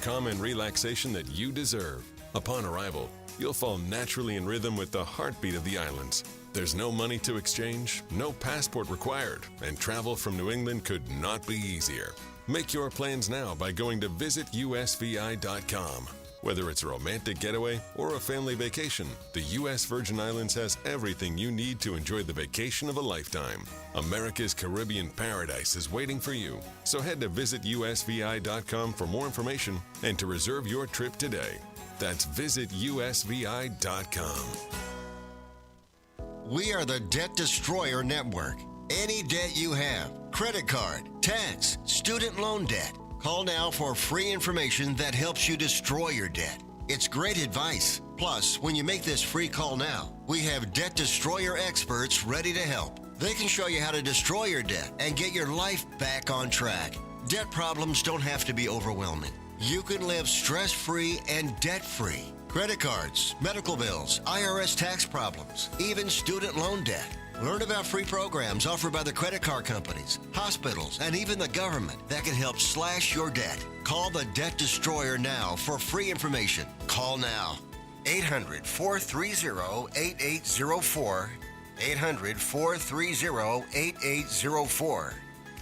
calm and relaxation that you deserve. Upon arrival, you'll fall naturally in rhythm with the heartbeat of the islands. There's no money to exchange, no passport required, and travel from New England could not be easier. Make your plans now by going to visitusvi.com. Whether it's a romantic getaway or a family vacation, the U.S. Virgin Islands has everything you need to enjoy the vacation of a lifetime. America's Caribbean paradise is waiting for you. So head to visitusvi.com for more information and to reserve your trip today. That's visitusvi.com. We are the Debt Destroyer Network. Any debt you have, credit card, tax, student loan debt, call now for free information that helps you destroy your debt. It's great advice. Plus, when you make this free call now, we have debt destroyer experts ready to help. They can show you how to destroy your debt and get your life back on track. Debt problems don't have to be overwhelming. You can live stress-free and debt-free. Credit cards, medical bills, IRS tax problems, even student loan debt. Learn about free programs offered by the credit card companies, hospitals, and even the government that can help slash your debt. Call the Debt Destroyer now for free information. Call now. 800-430-8804. 800-430-8804.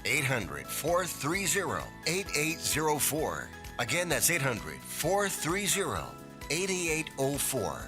800-430-8804. Again, that's 800-430-8804.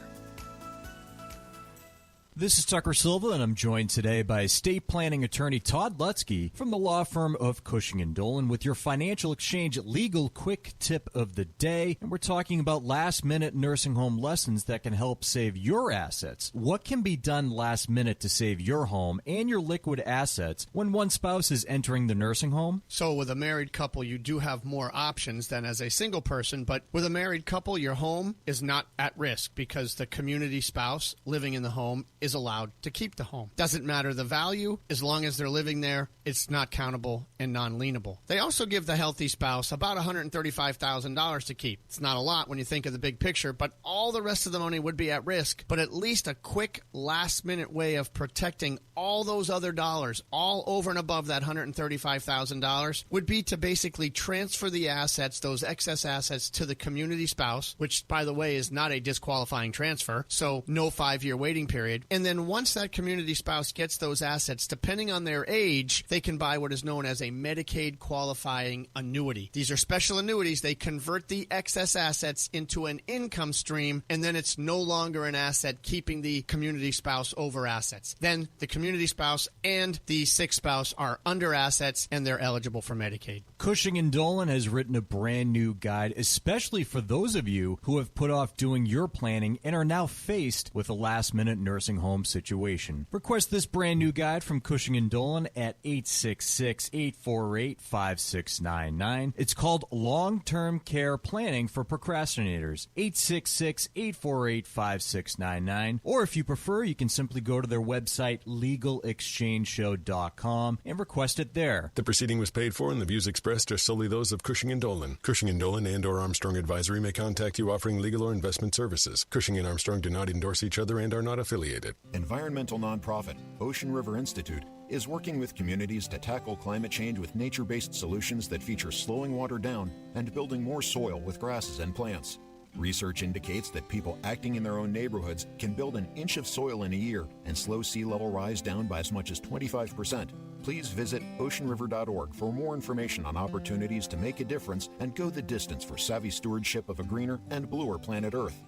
This is Tucker Silva, and I'm joined today by estate planning attorney Todd Lutzke from the law firm of Cushing & Dolan with your Financial Exchange legal quick tip of the day. And we're talking about last-minute nursing home lessons that can help save your assets. What can be done last minute to save your home and your liquid assets when one spouse is entering the nursing home? So with a married couple, you do have more options than as a single person, but with a married couple, your home is not at risk because the community spouse living in the home is allowed to keep the home. Doesn't matter the value, as long as they're living there, it's not countable and non-lienable. They also give the healthy spouse about $135,000 to keep. It's not a lot when you think of the big picture, but all the rest of the money would be at risk. But at least a quick last-minute way of protecting all those other dollars, all over and above that $135,000, would be to basically transfer the assets, those excess assets, to the community spouse, which, by the way, is not a disqualifying transfer, so no 5-year waiting period. And then once that community spouse gets those assets, depending on their age, they can buy what is known as a Medicaid qualifying annuity. These are special annuities. They convert the excess assets into an income stream, and then it's no longer an asset keeping the community spouse over assets. Then the community spouse and the sick spouse are under assets, and they're eligible for Medicaid. Cushing & Dolan has written a brand new guide, especially for those of you who have put off doing your planning and are now faced with a last-minute nursing home situation. Request this brand new guide from Cushing & Dolan at 866-848-5699. It's called Long-Term Care Planning for Procrastinators. 866-848-5699. Or if you prefer, you can simply go to their website, legalexchangeshow.com, and request it there. The proceeding was paid for and the views expressed are solely those of Cushing & Dolan. Cushing & Dolan and or Armstrong Advisory may contact you offering legal or investment services. Cushing and Armstrong do not endorse each other and are not affiliated. Environmental nonprofit Ocean River Institute is working with communities to tackle climate change with nature-based solutions that feature slowing water down and building more soil with grasses and plants. Research indicates that people acting in their own neighborhoods can build an inch of soil in a year and slow sea level rise down by as much as 25%. Please visit oceanriver.org for more information on opportunities to make a difference and go the distance for savvy stewardship of a greener and bluer planet Earth.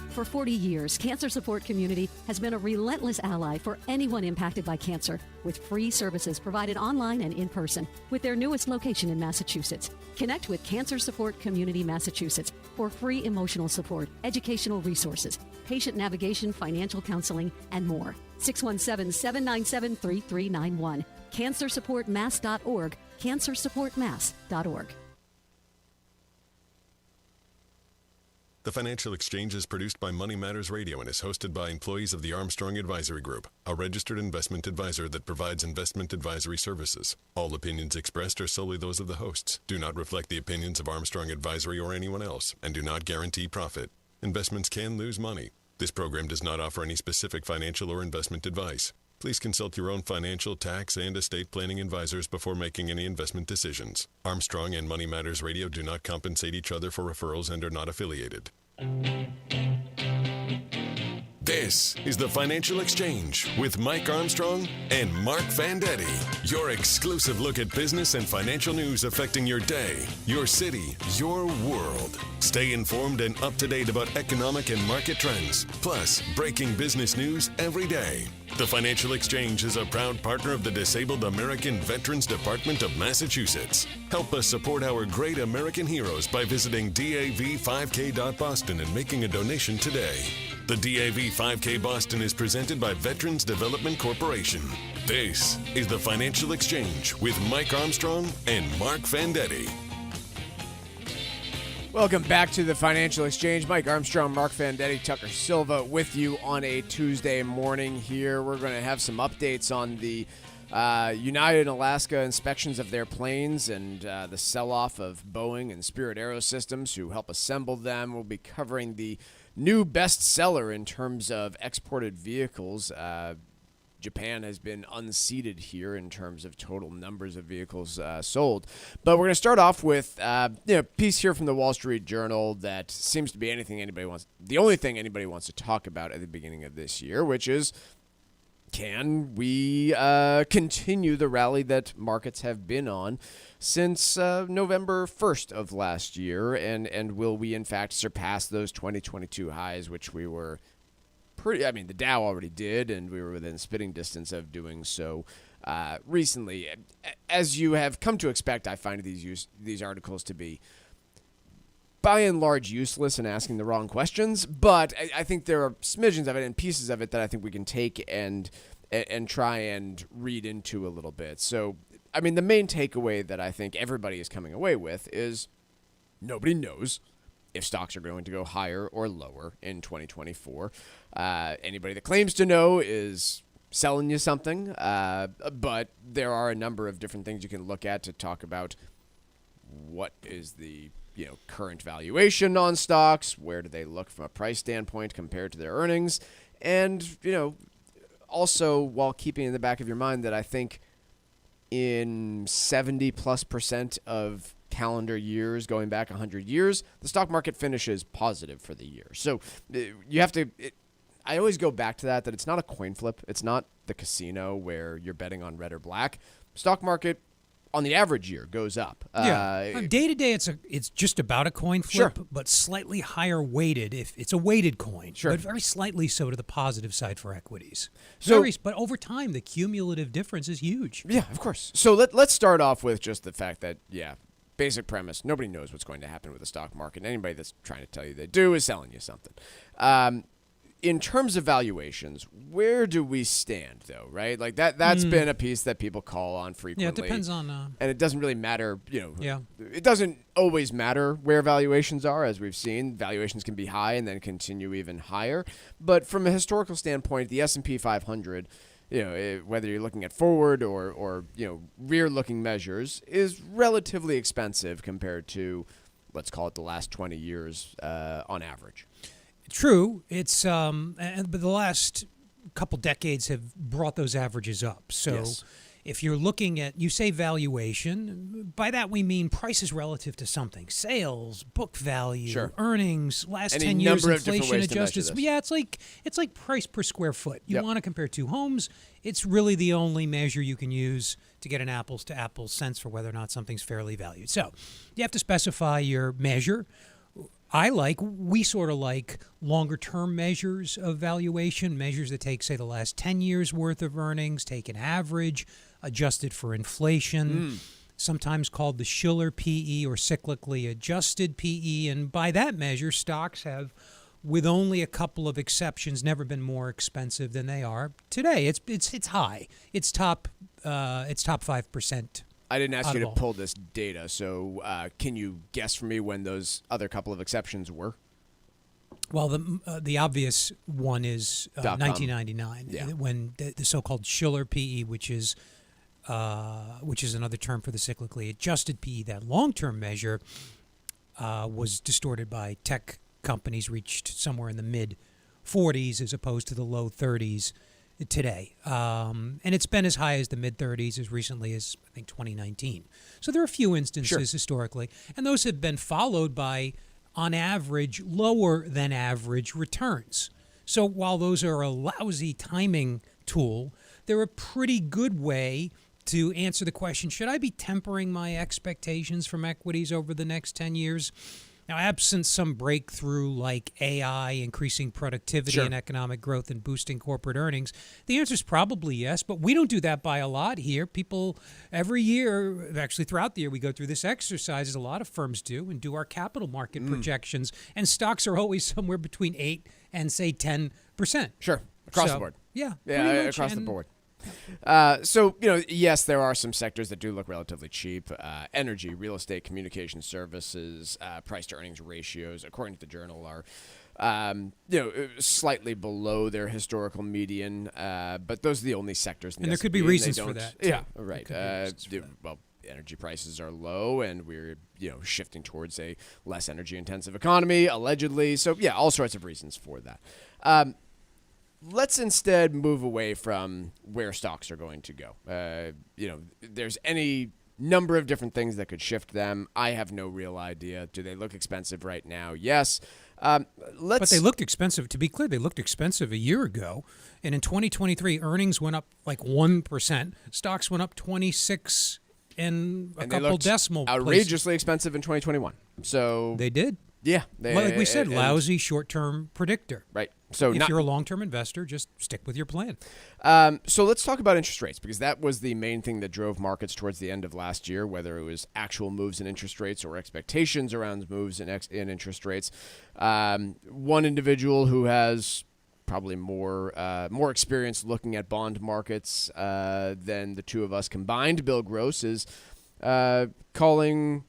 For 40 years, Cancer Support Community has been a relentless ally for anyone impacted by cancer, with free services provided online and in person, with their newest location in Massachusetts. Connect with Cancer Support Community Massachusetts for free emotional support, educational resources, patient navigation, financial counseling, and more. 617-797-3391. CancerSupportMass.org. CancerSupportMass.org. The Financial Exchange is produced by Money Matters Radio and is hosted by employees of the Armstrong Advisory Group, a registered investment advisor that provides investment advisory services. All opinions expressed are solely those of the hosts, do not reflect the opinions of Armstrong Advisory or anyone else, and do not guarantee profit. Investments can lose money. This program does not offer any specific financial or investment advice. Please consult your own financial, tax, and estate planning advisors before making any investment decisions. Armstrong and Money Matters Radio do not compensate each other for referrals and are not affiliated. This is the Financial Exchange with Mike Armstrong and Marc Fandetti. Your exclusive look at business and financial news affecting your day, your city, your world. Stay informed and up to date about economic and market trends, plus breaking business news every day. The Financial Exchange is a proud partner of the Disabled American Veterans Department of Massachusetts. Help us support our great American heroes by visiting dav5k.boston and making a donation today. The DAV 5K Boston is presented by Veterans Development Corporation. This is the Financial Exchange with Mike Armstrong and Marc Fandetti. Welcome back to the Financial Exchange. Mike Armstrong, Marc Fandetti, Tucker Silva with you on a Tuesday morning here. We're going to have some updates on the United Alaska inspections of their planes and the sell-off of Boeing and Spirit Aerosystems, who help assemble them. We'll be covering the new bestseller in terms of exported vehicles. Japan has been unseated here in terms of total numbers of vehicles sold. But we're going to start off with a piece here from the Wall Street Journal that seems to be the only thing anybody wants to talk about at the beginning of this year, which is, can we continue the rally that markets have been on since November 1st of last year? And will we, in fact, surpass those 2022 highs, which we were the Dow already did, and we were within spitting distance of doing so recently. As you have come to expect, I find these articles to be, by and large, useless and asking the wrong questions, but I think there are smidgens of it and pieces of it that I think we can take and try and read into a little bit. So, the main takeaway that I think everybody is coming away with is nobody knows if stocks are going to go higher or lower in 2024. Anybody that claims to know is selling you something, but there are a number of different things you can look at to talk about what is the current valuation on stocks, where do they look from a price standpoint compared to their earnings, and also while keeping in the back of your mind that I think in 70+% of calendar years going back 100 years, the stock market finishes positive for the year. So you have to I always go back to that it's not a coin flip. It's not the casino where you're betting on red or black. Stock market on the average year goes up. Day to day, it's just about a coin flip, sure, but slightly higher weighted. If it's a weighted coin, sure, but very slightly so to the positive side for equities. But over time, the cumulative difference is huge. Yeah, of course. So let's start off with just the fact that basic premise: nobody knows what's going to happen with the stock market. Anybody that's trying to tell you they do is selling you something. In terms of valuations, where do we stand, though, right? Like that's been a piece that people call on frequently. Yeah, it depends on... and it doesn't really matter, it doesn't always matter where valuations are, as we've seen. Valuations can be high and then continue even higher. But from a historical standpoint, the S&P 500, whether you're looking at forward or rear-looking measures, is relatively expensive compared to, let's call it, the last 20 years on average. True. It's but the last couple decades have brought those averages up. So yes, if you're looking at, you say valuation, by that we mean prices relative to something. Sales, book value, sure, earnings, last 10 years inflation adjusted. Yeah, it's like price per square foot. You want to compare two homes, it's really the only measure you can use to get an apples to apples sense for whether or not something's fairly valued. So you have to specify your measure. We sort of like longer-term measures of valuation, measures that take, say, the last 10 years' worth of earnings, take an average, adjusted for inflation, sometimes called the Shiller PE or cyclically adjusted PE. And by that measure, stocks have, with only a couple of exceptions, never been more expensive than they are today. It's high. It's top 5%. I didn't ask you to pull this data, so can you guess for me when those other couple of exceptions were? Well, the obvious one is 1999, when the so-called Shiller PE, which is another term for the cyclically adjusted PE, that long-term measure was distorted by tech companies, reached somewhere in the mid-40s as opposed to the low 30s today. And it's been as high as the mid-30s as recently as, I think, 2019. So there are a few instances historically, and those have been followed by, on average, lower than average returns. So while those are a lousy timing tool, they're a pretty good way to answer the question, should I be tempering my expectations from equities over the next 10 years? Now, absent some breakthrough like AI increasing productivity and economic growth and boosting corporate earnings, the answer is probably yes, but we don't do that by a lot here. People, every year, actually throughout the year, we go through this exercise, as a lot of firms do, and do our capital market projections, and stocks are always somewhere between 8 and, say, 10%. Sure, across the board. Yeah, across the board. So, yes, there are some sectors that do look relatively cheap. Energy, real estate, communication services, price to earnings ratios, according to the Journal, are, slightly below their historical median. But those are the only sectors. And there could be reasons for that. Yeah, right. Well, energy prices are low, and we're, shifting towards a less energy-intensive economy, allegedly. So, yeah, all sorts of reasons for that. Let's instead move away from where stocks are going to go. There's any number of different things that could shift them. I have no real idea. Do they look expensive right now? Yes. But they looked expensive. To be clear, they looked expensive a year ago. And in 2023, earnings went up like 1%. Stocks went up 26 and a couple decimal places. Outrageously expensive in 2021. So they did. Yeah. Like we said, lousy short-term predictor. Right. So if you're a long-term investor, just stick with your plan. So let's talk about interest rates, because that was the main thing that drove markets towards the end of last year, whether it was actual moves in interest rates or expectations around moves in interest rates. One individual who has probably more experience looking at bond markets than the two of us combined, Bill Gross, is calling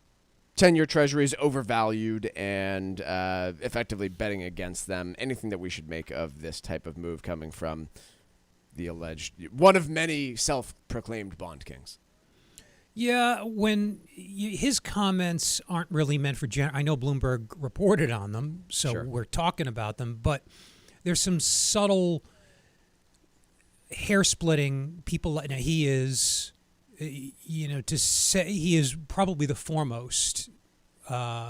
10-year treasuries overvalued and effectively betting against them. Anything that we should make of this type of move coming from the alleged one of many self-proclaimed bond kings? Yeah, his comments aren't really meant for I know Bloomberg reported on them, so we're talking about them, but there's some subtle hair-splitting people. He is... to say he is probably the foremost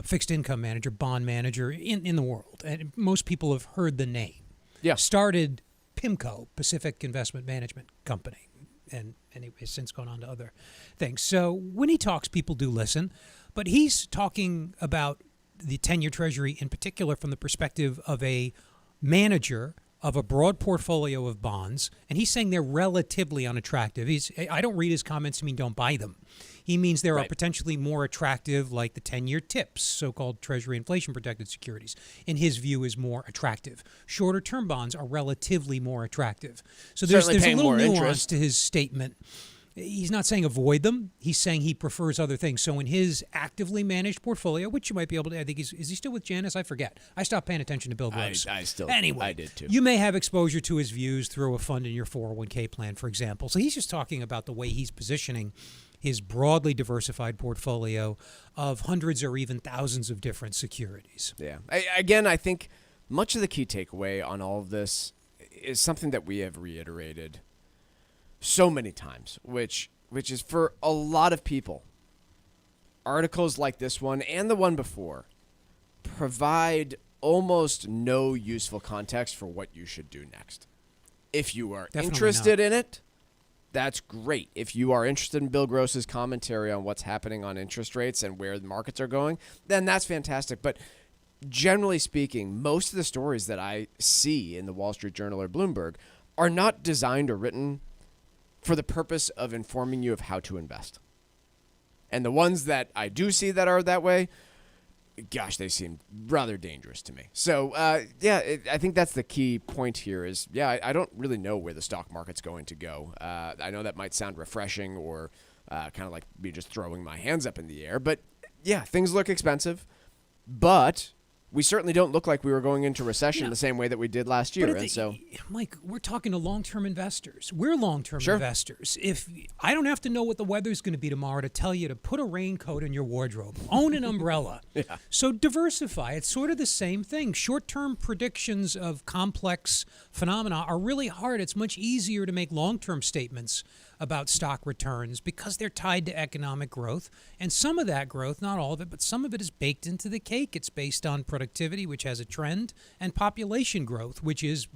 fixed income manager, bond manager in the world. And most people have heard the name. Yeah. Started PIMCO, Pacific Investment Management Company, and anyway, since gone on to other things. So when he talks, people do listen. But he's talking about the 10-year treasury in particular from the perspective of a manager of a broad portfolio of bonds, and he's saying they're relatively unattractive. I don't read his comments to mean don't buy them. He means there are potentially more attractive, like the 10-year TIPS, so-called Treasury inflation-protected securities. In his view, is more attractive. Shorter-term bonds are relatively more attractive. So there's a little nuance to his statement. He's not saying avoid them. He's saying he prefers other things. So in his actively managed portfolio, which you might be able to, I think is he still with Janus? I forget. I stopped paying attention to Bill Gross. I did too. You may have exposure to his views through a fund in your 401k plan, for example. So he's just talking about the way he's positioning his broadly diversified portfolio of hundreds or even thousands of different securities. Yeah. I think much of the key takeaway on all of this is something that we have reiterated so many times, which is for a lot of people, articles like this one and the one before provide almost no useful context for what you should do next. If you are interested in it, that's great. If you are interested in Bill Gross's commentary on what's happening on interest rates and where the markets are going, then that's fantastic. But generally speaking, most of the stories that I see in the Wall Street Journal or Bloomberg are not designed or written for the purpose of informing you of how to invest. And the ones that I do see that are that way, gosh, they seem rather dangerous to me. So, I think that's the key point here is, I don't really know where the stock market's going to go. I know that might sound refreshing or kind of like me just throwing my hands up in the air. But, things look expensive. But we certainly don't look like we were going into recession the same way that we did last year. And so, Mike, we're talking to long-term investors. We're long-term Sure. investors. If I don't have to know what the weather's going to be tomorrow to tell you to put a raincoat in your wardrobe, own an umbrella. Yeah. So diversify. It's sort of the same thing. Short-term predictions of complex phenomena are really hard. It's much easier to make long-term statements about stock returns because they're tied to economic growth. And some of that growth, not all of it, but some of it is baked into the cake. It's based on productivity, which has a trend, and population growth, which is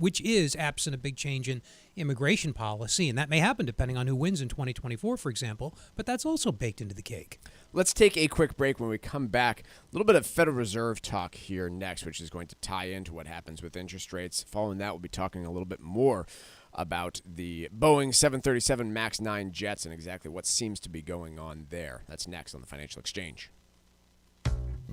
absent a big change in immigration policy. And that may happen depending on who wins in 2024, for example, but that's also baked into the cake. let's take a quick break. When we come back, a little bit of Federal Reserve talk here next, which is going to tie into what happens with interest rates. Following that, we'll be talking a little bit more about the Boeing 737 MAX 9 jets and exactly what seems to be going on there. That's next on the Financial Exchange.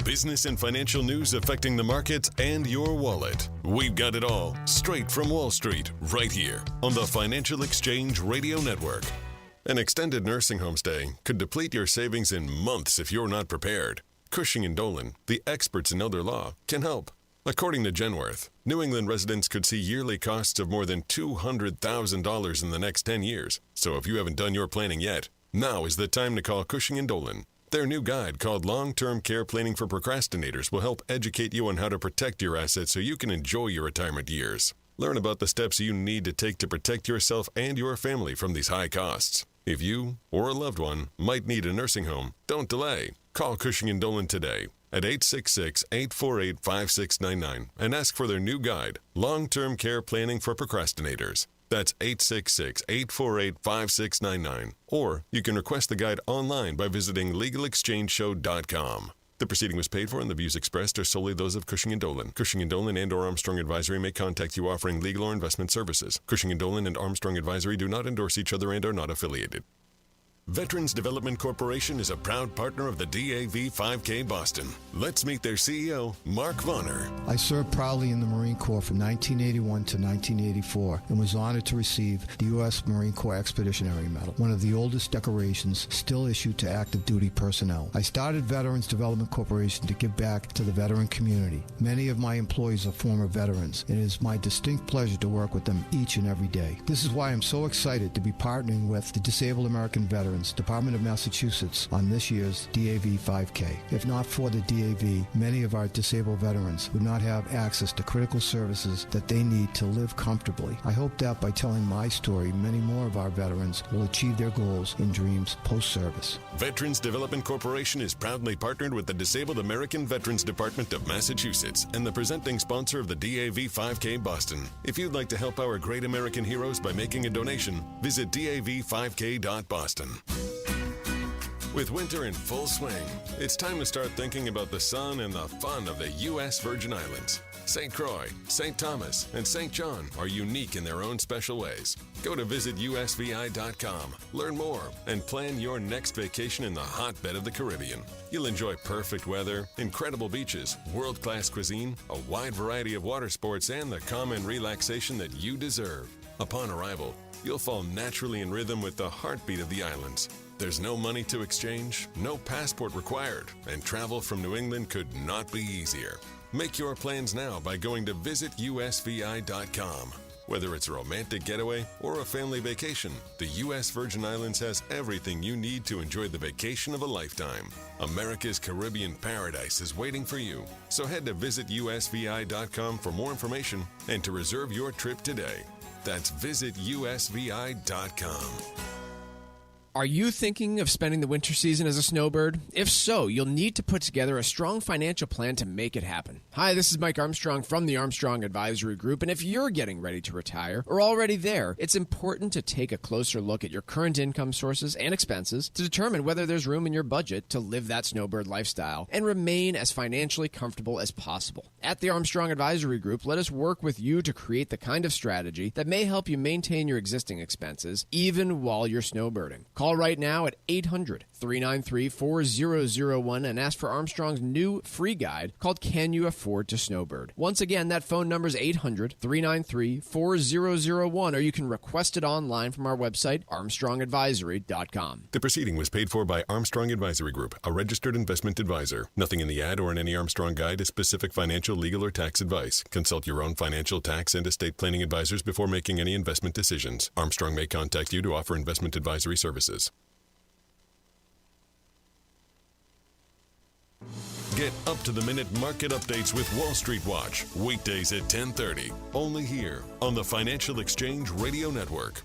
Business and financial news affecting the markets and your wallet. We've got it all straight from Wall Street right here on the Financial Exchange Radio Network. An extended nursing home stay could deplete your savings in months if you're not prepared. Cushing & Dolan, the experts in elder law, can help. According to Genworth, New England residents could see yearly costs of more than $200,000 in the next 10 years. So if you haven't done your planning yet, now is the time to call Cushing & Dolan. Their new guide called Long-Term Care Planning for Procrastinators will help educate you on how to protect your assets so you can enjoy your retirement years. Learn about the steps you need to take to protect yourself and your family from these high costs. If you or a loved one might need a nursing home, don't delay. Call Cushing & Dolan today at 866-848-5699 and ask for their new guide, Long-Term Care Planning for Procrastinators. That's 866-848-5699. Or you can request the guide online by visiting LegalExchangeShow.com. The proceeding was paid for and the views expressed are solely those of Cushing & Dolan. Cushing & Dolan and or Armstrong Advisory may contact you offering legal or investment services. Cushing & Dolan and Armstrong Advisory do not endorse each other and are not affiliated. Veterans Development Corporation is a proud partner of the DAV 5K Boston. Let's meet their CEO, Mark Vonner. I served proudly in the Marine Corps from 1981 to 1984 and was honored to receive the U.S. Marine Corps Expeditionary Medal, one of the oldest decorations still issued to active duty personnel. I started Veterans Development Corporation to give back to the veteran community. Many of my employees are former veterans, and it is my distinct pleasure to work with them each and every day. This is why I'm so excited to be partnering with the Disabled American Veterans Department of Massachusetts on this year's DAV 5K. If not for the DAV, many of our disabled veterans would not have access to critical services that they need to live comfortably. I hope that by telling my story, many more of our veterans will achieve their goals and dreams post-service. Veterans Development Corporation is proudly partnered with the Disabled American Veterans Department of Massachusetts and the presenting sponsor of the DAV 5K Boston. If you'd like to help our great American heroes by making a donation, visit DAV5K.Boston. With winter in full swing, it's time to start thinking about the sun and the fun of the U.S. Virgin Islands. St. Croix, St. Thomas, and St. John are unique in their own special ways. Go to visitusvi.com, learn more, and plan your next vacation in the hotbed of the Caribbean. You'll enjoy perfect weather, incredible beaches, world-class cuisine, a wide variety of water sports, and the calm and relaxation that you deserve. Upon arrival, you'll fall naturally in rhythm with the heartbeat of the islands. There's no money to exchange, no passport required, and travel from New England could not be easier. Make your plans now by going to visitusvi.com. Whether it's a romantic getaway or a family vacation, the U.S. Virgin Islands has everything you need to enjoy the vacation of a lifetime. America's Caribbean paradise is waiting for you. So head to visitusvi.com for more information and to reserve your trip today. That's visitusvi.com. Are you thinking of spending the winter season as a snowbird? If so, you'll need to put together a strong financial plan to make it happen. Hi, this is Mike Armstrong from the Armstrong Advisory Group, and if you're getting ready to retire or already there, it's important to take a closer look at your current income sources and expenses to determine whether there's room in your budget to live that snowbird lifestyle and remain as financially comfortable as possible. At the Armstrong Advisory Group, let us work with you to create the kind of strategy that may help you maintain your existing expenses even while you're snowbirding. Call Call right now at 800-393-4001 and ask for Armstrong's new free guide called Can You Afford to Snowbird? Once again, that phone number is 800-393-4001, or you can request it online from our website, armstrongadvisory.com. The proceeding was paid for by Armstrong Advisory Group, a registered investment advisor. Nothing in the ad or in any Armstrong guide is specific financial, legal, or tax advice. Consult your own financial, tax, and estate planning advisors before making any investment decisions. Armstrong may contact you to offer investment advisory services. Get up-to-the-minute market updates with Wall Street Watch, weekdays at 10:30, only here on the Financial Exchange Radio Network.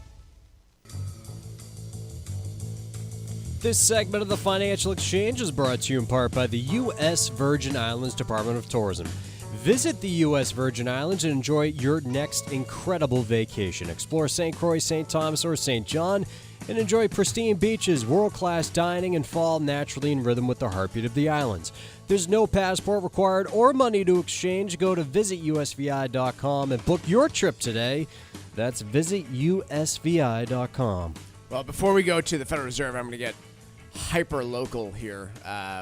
This segment of the Financial Exchange is brought to you in part by the U.S. Virgin Islands Department of Tourism. Visit the U.S. Virgin Islands and enjoy your next incredible vacation. Explore St. Croix, St. Thomas, or St. John, and enjoy pristine beaches, world-class dining, and fall naturally in rhythm with the heartbeat of the islands. There's no passport required or money to exchange. Go to visitusvi.com and book your trip today. That's visitusvi.com. Well, before we go to the Federal Reserve, I'm going to get hyper-local here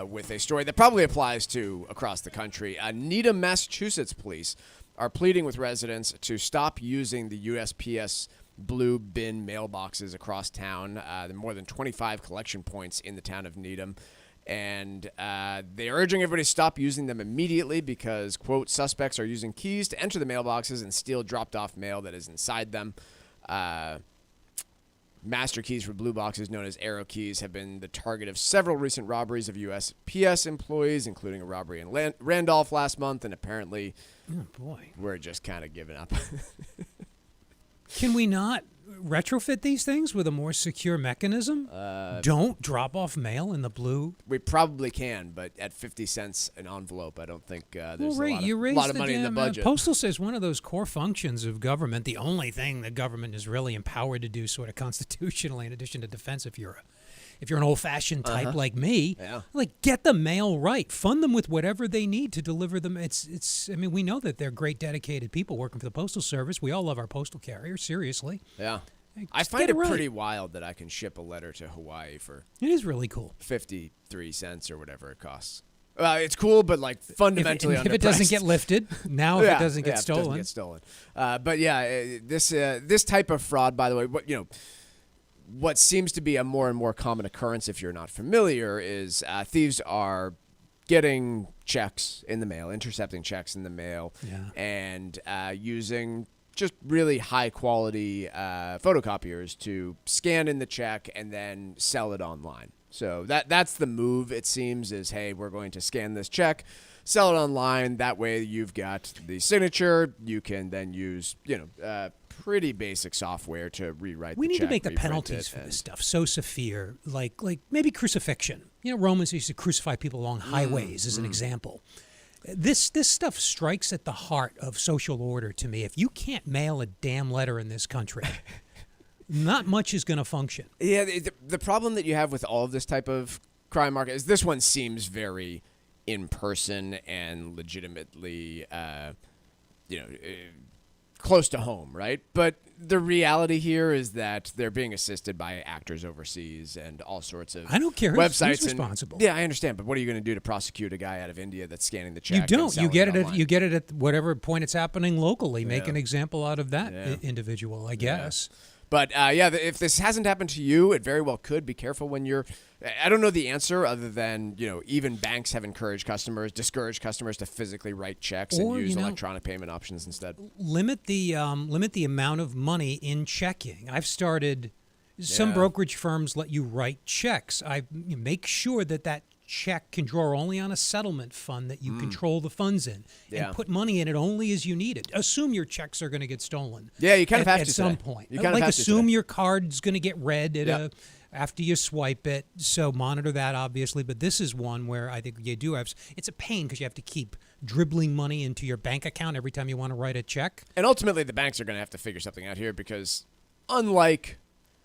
with a story that probably applies to across the country. Needham, Massachusetts police are pleading with residents to stop using the USPS blue bin mailboxes across town. There are more than 25 collection points in the town of Needham. And they are urging everybody to stop using them immediately because, quote, suspects are using keys to enter the mailboxes and steal dropped-off mail that is inside them. Master keys for blue boxes, known as arrow keys, have been the target of several recent robberies of USPS employees, including a robbery in Randolph last month, and apparently we're just kind of giving up. Can we not retrofit these things with a more secure mechanism? Don't drop off mail in the blue. We probably can, but at 50 cents an envelope, I don't think there's a lot of money in the budget. Postal says one of those core functions of government, the only thing the government is really empowered to do sort of constitutionally, in addition to defense, if you're an old-fashioned type like me, like get the mail right. Fund them with whatever they need to deliver them. I mean, we know that they're great, dedicated people working for the Postal Service. We all love our postal carrier, seriously. Yeah. I find it pretty wild that I can ship a letter to Hawaii for... It is really cool. 53 cents or whatever it costs. It's cool, but like fundamentally if it doesn't get lifted, now if it doesn't get stolen. It doesn't get stolen. But yeah, this type of fraud, by the way, what seems to be a more and more common occurrence, if you're not familiar, is thieves are getting checks in the mail, intercepting checks in the mail, and using just really high-quality photocopiers to scan in the check and then sell it online. So that's the move, it seems, is, hey, we're going to scan this check, sell it online. That way you've got the signature. You can then use, pretty basic software to rewrite the check. We need to make the penalties for this stuff so severe, like maybe crucifixion. Romans used to crucify people along highways as an example. This stuff strikes at the heart of social order to me. If you can't mail a damn letter in this country, not much is going to function. Yeah, the problem that you have with all of this type of crime, Mark, is this one seems very in-person and legitimately, close to home, right? But the reality here is that they're being assisted by actors overseas and all sorts of I don't care websites. Who's responsible. Yeah, I understand, but what are you going to do to prosecute a guy out of India that's scanning the check? You don't. You get it. Online? You get it at whatever point it's happening locally. Make an example out of that individual, I guess. But, if this hasn't happened to you, it very well could. Be careful when you're – I don't know the answer other than, even banks have discouraged customers to physically write checks and use electronic payment options instead. Limit the amount of money in checking. I've started – some brokerage firms let you write checks. I make sure that check can draw only on a settlement fund that you control the funds in, and put money in it only as you need it. Assume your checks are going to get stolen. Yeah, you kind of have to at some point. Assume your card's going to get read after you swipe it. So monitor that, obviously. But this is one where I think you do have. It's a pain because you have to keep dribbling money into your bank account every time you want to write a check. And ultimately, the banks are going to have to figure something out here because, unlike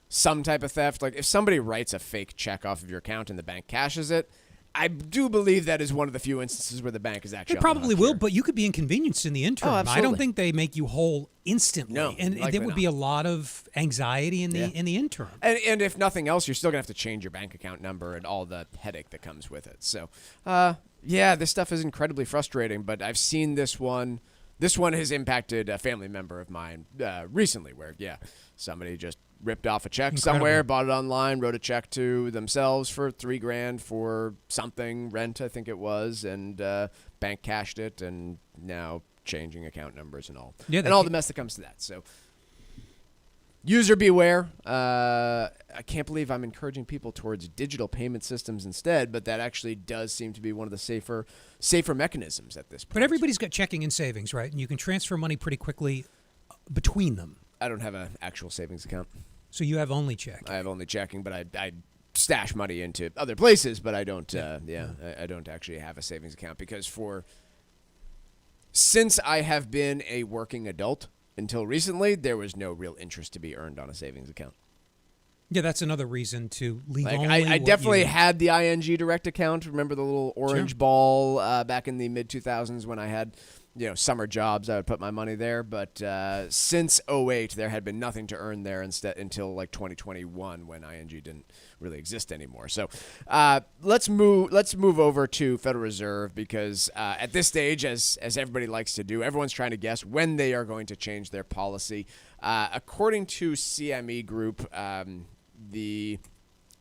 some type of theft, like if somebody writes a fake check off of your account and the bank cashes it, I do believe that is one of the few instances where the bank is actually. It probably will, but you could be inconvenienced in the interim. Oh, I absolutely. don't think they make you whole instantly. No, and there would be a lot of anxiety in the interim. And if nothing else, you're still gonna have to change your bank account number and all the headache that comes with it. So, this stuff is incredibly frustrating. But I've seen this one. This one has impacted a family member of mine recently, where somebody just ripped off a check somewhere, bought it online, wrote a check to themselves for $3,000 for something, rent I think it was, and bank cashed it, and now changing account numbers and all, and all the mess that comes to that. So, user beware. I can't believe I'm encouraging people towards digital payment systems instead, but that actually does seem to be one of the safer mechanisms at this point. But everybody's got checking and savings, right? And you can transfer money pretty quickly between them. I don't have an actual savings account. So you have only checking. I have only checking, but I stash money into other places, but I don't. I don't actually have a savings account because since I have been a working adult until recently, there was no real interest to be earned on a savings account. Yeah, that's another reason to leave only. I definitely had the ING Direct account. Remember the little orange ball back in the mid 2000s when I had summer jobs? I would put my money there. But since 2008, there had been nothing to earn there until like 2021 when ING didn't really exist anymore. So let's move over to Federal Reserve because at this stage, as everybody likes to do, everyone's trying to guess when they are going to change their policy. According to CME Group,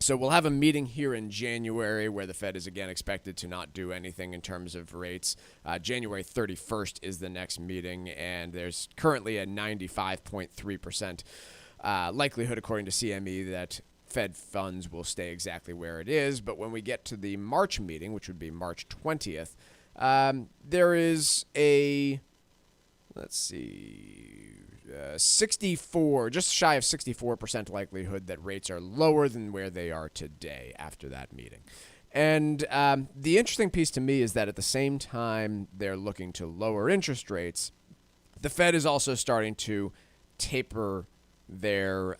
so we'll have a meeting here in January where the Fed is again expected to not do anything in terms of rates. January 31st is the next meeting, and there's currently a 95.3% likelihood, according to CME, that Fed funds will stay exactly where it is. But when we get to the March meeting, which would be March 20th, there is a, 64, just shy of 64% likelihood that rates are lower than where they are today after that meeting. And the interesting piece to me is that at the same time they're looking to lower interest rates, the Fed is also starting to taper their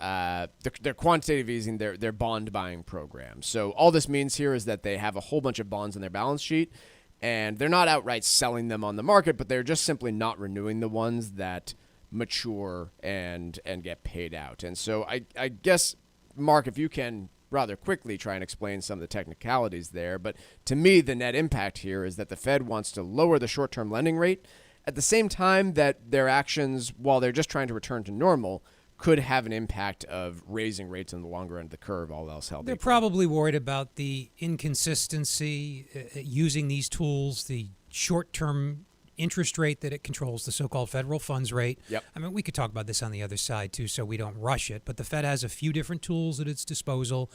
quantitative easing, their bond buying program. So all this means here is that they have a whole bunch of bonds on their balance sheet, and they're not outright selling them on the market, but they're just simply not renewing the ones that mature and get paid out. And so I guess, Mark, if you can rather quickly try and explain some of the technicalities there. But to me, the net impact here is that the Fed wants to lower the short-term lending rate at the same time that their actions, while they're just trying to return to normal, could have an impact of raising rates on the longer end of the curve, all else held equal. They're probably worried about the inconsistency using these tools, the short-term interest rate that it controls, the so-called federal funds rate. Yep. I mean, we could talk about this on the other side, too, so we don't rush it. But the Fed has a few different tools at its disposal.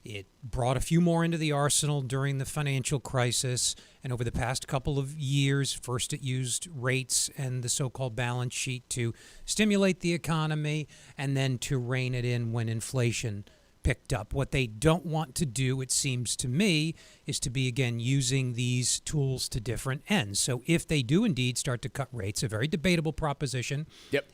It brought a few more into the arsenal during the financial crisis. And over the past couple of years, first it used rates and the so-called balance sheet to stimulate the economy and then to rein it in when inflation picked up. What they don't want to do, it seems to me, is to be, again, using these tools to different ends. So if they do indeed start to cut rates, a very debatable proposition,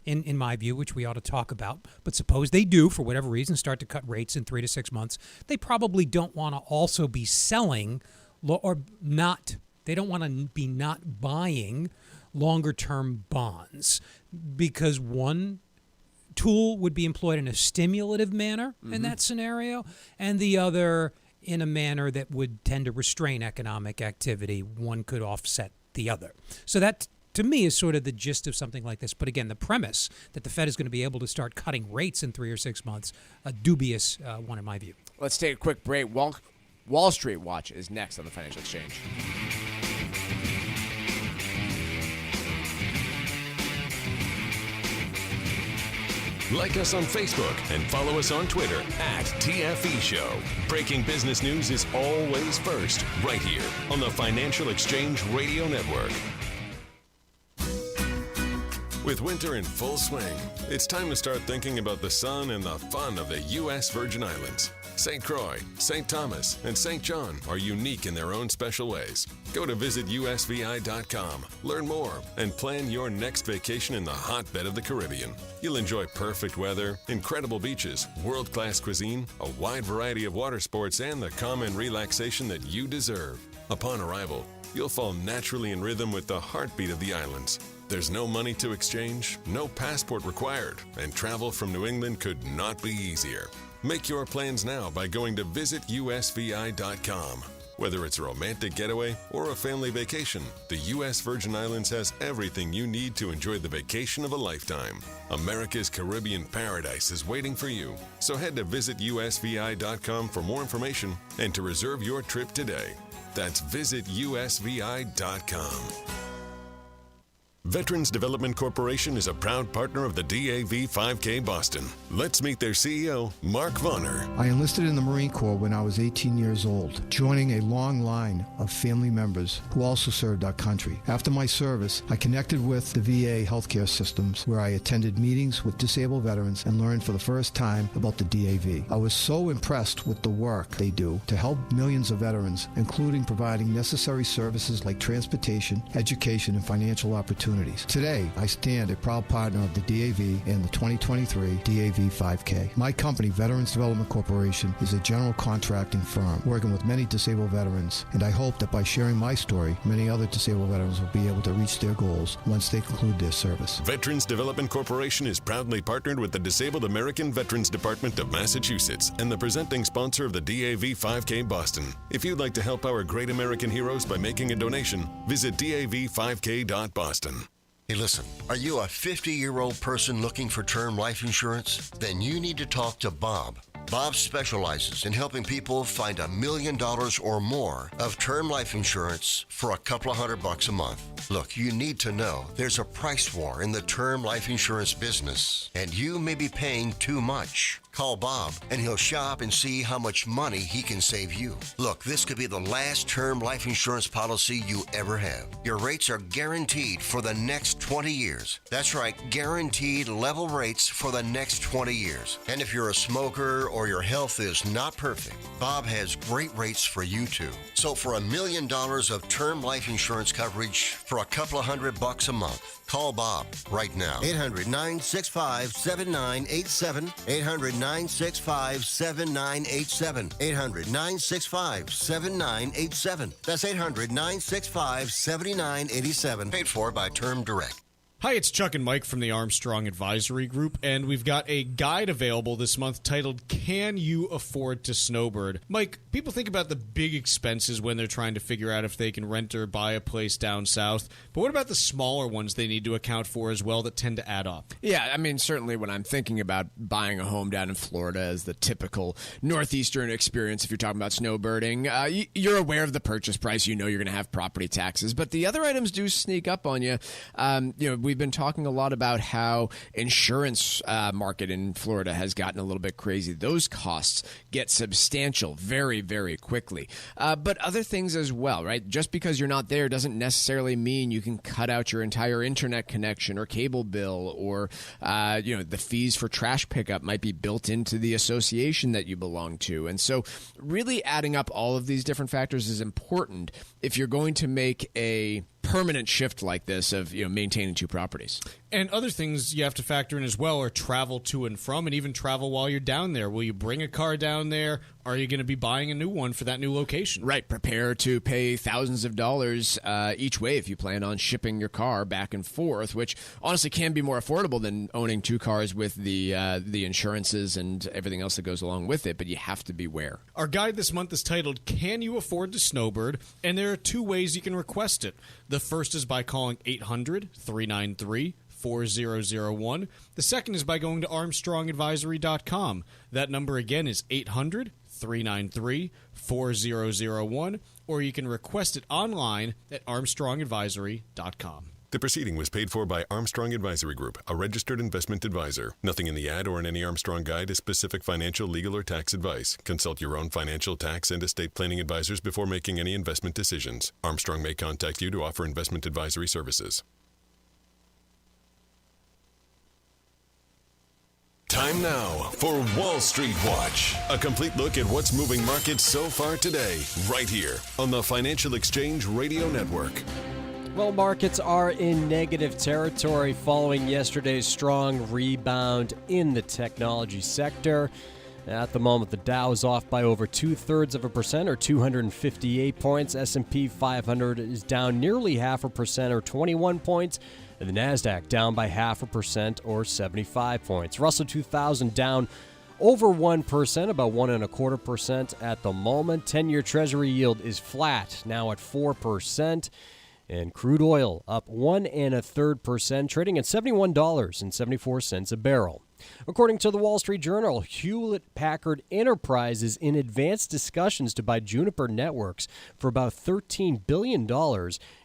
in my view, which we ought to talk about, but suppose they do, for whatever reason, start to cut rates in 3 to 6 months, they probably don't want to also be selling they don't want to be not buying longer-term bonds, because one tool would be employed in a stimulative manner in that scenario, and the other in a manner that would tend to restrain economic activity. One could offset the other. So that, to me, is sort of the gist of something like this. But again, the premise that the Fed is going to be able to start cutting rates in 3 or 6 months, a dubious one in my view. Let's take a quick break. Wall Street Watch is next on the Financial Exchange. Like us on Facebook and follow us on Twitter @TFE Show. Breaking business news is always first, right here on the Financial Exchange Radio Network. With winter in full swing, it's time to start thinking about the sun and the fun of the U.S. Virgin Islands. St. Croix, St. Thomas, and St. John are unique in their own special ways. Go to visitusvi.com, learn more, and plan your next vacation in the hotbed of the Caribbean. You'll enjoy perfect weather, incredible beaches, world-class cuisine, a wide variety of water sports, and the calm and relaxation that you deserve. Upon arrival, you'll fall naturally in rhythm with the heartbeat of the islands. There's no money to exchange, no passport required, and travel from New England could not be easier. Make your plans now by going to visitusvi.com. Whether it's a romantic getaway or a family vacation, the U.S. Virgin Islands has everything you need to enjoy the vacation of a lifetime. America's Caribbean paradise is waiting for you. So head to visitusvi.com for more information and to reserve your trip today. That's visitusvi.com. Veterans Development Corporation is a proud partner of the DAV 5K Boston. Let's meet their CEO, Mark Vonner. I enlisted in the Marine Corps when I was 18 years old, joining a long line of family members who also served our country. After my service, I connected with the VA healthcare systems where I attended meetings with disabled veterans and learned for the first time about the DAV. I was so impressed with the work they do to help millions of veterans, including providing necessary services like transportation, education, and financial opportunities. Today, I stand a proud partner of the DAV and the 2023 DAV 5K. My company, Veterans Development Corporation, is a general contracting firm working with many disabled veterans, and I hope that by sharing my story, many other disabled veterans will be able to reach their goals once they conclude their service. Veterans Development Corporation is proudly partnered with the Disabled American Veterans Department of Massachusetts and the presenting sponsor of the DAV 5K Boston. If you'd like to help our great American heroes by making a donation, visit DAV5K.Boston. Hey, listen, are you a 50-year-old person looking for term life insurance? Then you need to talk to Bob. Bob specializes in helping people find $1 million or more of term life insurance for a couple of $100 a month. Look, you need to know there's a price war in the term life insurance business, and you may be paying too much. Call Bob, and he'll shop and see how much money he can save you. Look, this could be the last term life insurance policy you ever have. Your rates are guaranteed for the next 20 years. That's right, guaranteed level rates for the next 20 years. And if you're a smoker or your health is not perfect, Bob has great rates for you too. So for $1 million of term life insurance coverage for a couple of $100 a month, call Bob right now. 800-965-7987. 800-965-7987. 800-965-7987. That's 800-965-7987. Paid for by Term Direct. Hi, it's Chuck and Mike from the Armstrong Advisory Group, and we've got a guide available this month titled, Can You Afford to Snowbird? Mike, people think about the big expenses when they're trying to figure out if they can rent or buy a place down south, but what about the smaller ones they need to account for as well that tend to add up? Yeah, I mean, certainly when I'm thinking about buying a home down in Florida as the typical Northeastern experience, if you're talking about snowbirding, you're aware of the purchase price. You know you're going to have property taxes, but the other items do sneak up on you. We've been talking a lot about how insurance market in Florida has gotten a little bit crazy. Those costs get substantial very, very quickly. But other things as well, right? Just because you're not there doesn't necessarily mean you can cut out your entire internet connection or cable bill, or the fees for trash pickup might be built into the association that you belong to. And so really adding up all of these different factors is important if you're going to make a permanent shift like this of maintaining two properties. And other things you have to factor in as well are travel to and from, and even travel while you're down there. Will you bring a car down there? Are you going to be buying a new one for that new location? Right. Prepare to pay thousands of dollars each way if you plan on shipping your car back and forth, which honestly can be more affordable than owning two cars with the insurances and everything else that goes along with it, but you have to beware. Our guide this month is titled, Can You Afford to Snowbird? And there are two ways you can request it. The first is by calling 800-393-4001. The second is by going to ArmstrongAdvisory.com. That number again is 800-393-4001, or you can request it online at ArmstrongAdvisory.com. The proceeding was paid for by Armstrong Advisory Group, a registered investment advisor. Nothing in the ad or in any Armstrong guide is specific financial, legal, or tax advice. Consult your own financial, tax, and estate planning advisors before making any investment decisions. Armstrong may contact you to offer investment advisory services. Time now for Wall Street Watch. A complete look at what's moving markets so far today, right here on the Financial Exchange Radio Network. Well, markets are in negative territory following yesterday's strong rebound in the technology sector. At the moment, the Dow is off by over 0.2% or 258 points. S&P 500 is down nearly 0.5% or 21 points. And the NASDAQ down by 0.5% or 75 points. Russell 2000 down over 1%, about 1.25% at the moment. 10-year Treasury yield is flat, now at 4%. And crude oil up 1.33%, trading at $71.74 a barrel. According to the Wall Street Journal, Hewlett-Packard Enterprise is in advanced discussions to buy Juniper Networks for about $13 billion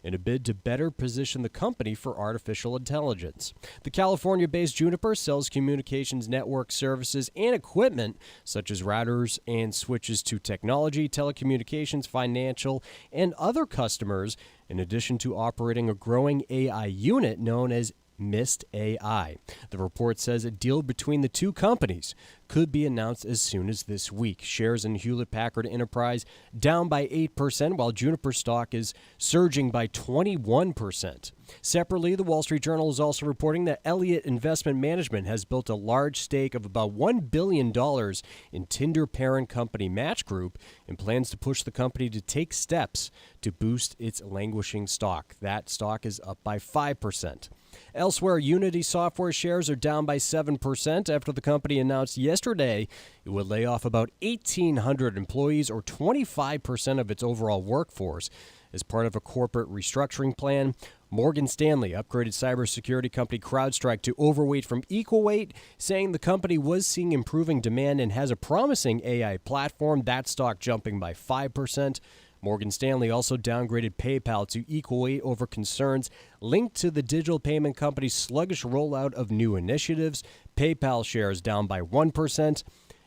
in a bid to better position the company for artificial intelligence. The California-based Juniper sells communications network services and equipment such as routers and switches to technology, telecommunications, financial, and other customers, in addition to operating a growing AI unit known as Mist AI. The report says a deal between the two companies could be announced as soon as this week. Shares in Hewlett-Packard Enterprise down by 8%, while Juniper stock is surging by 21%. Separately, the Wall Street Journal is also reporting that Elliott Investment Management has built a large stake of about $1 billion in Tinder parent company Match Group and plans to push the company to take steps to boost its languishing stock. That stock is up by 5%. Elsewhere, Unity Software shares are down by 7% after the company announced yesterday it would lay off about 1,800 employees, or 25% of its overall workforce, as part of a corporate restructuring plan. Morgan Stanley upgraded cybersecurity company CrowdStrike to overweight from equal weight, saying the company was seeing improving demand and has a promising AI platform. That stock jumping by 5%. Morgan Stanley also downgraded PayPal to equal weight over concerns linked to the digital payment company's sluggish rollout of new initiatives. PayPal shares down by 1%,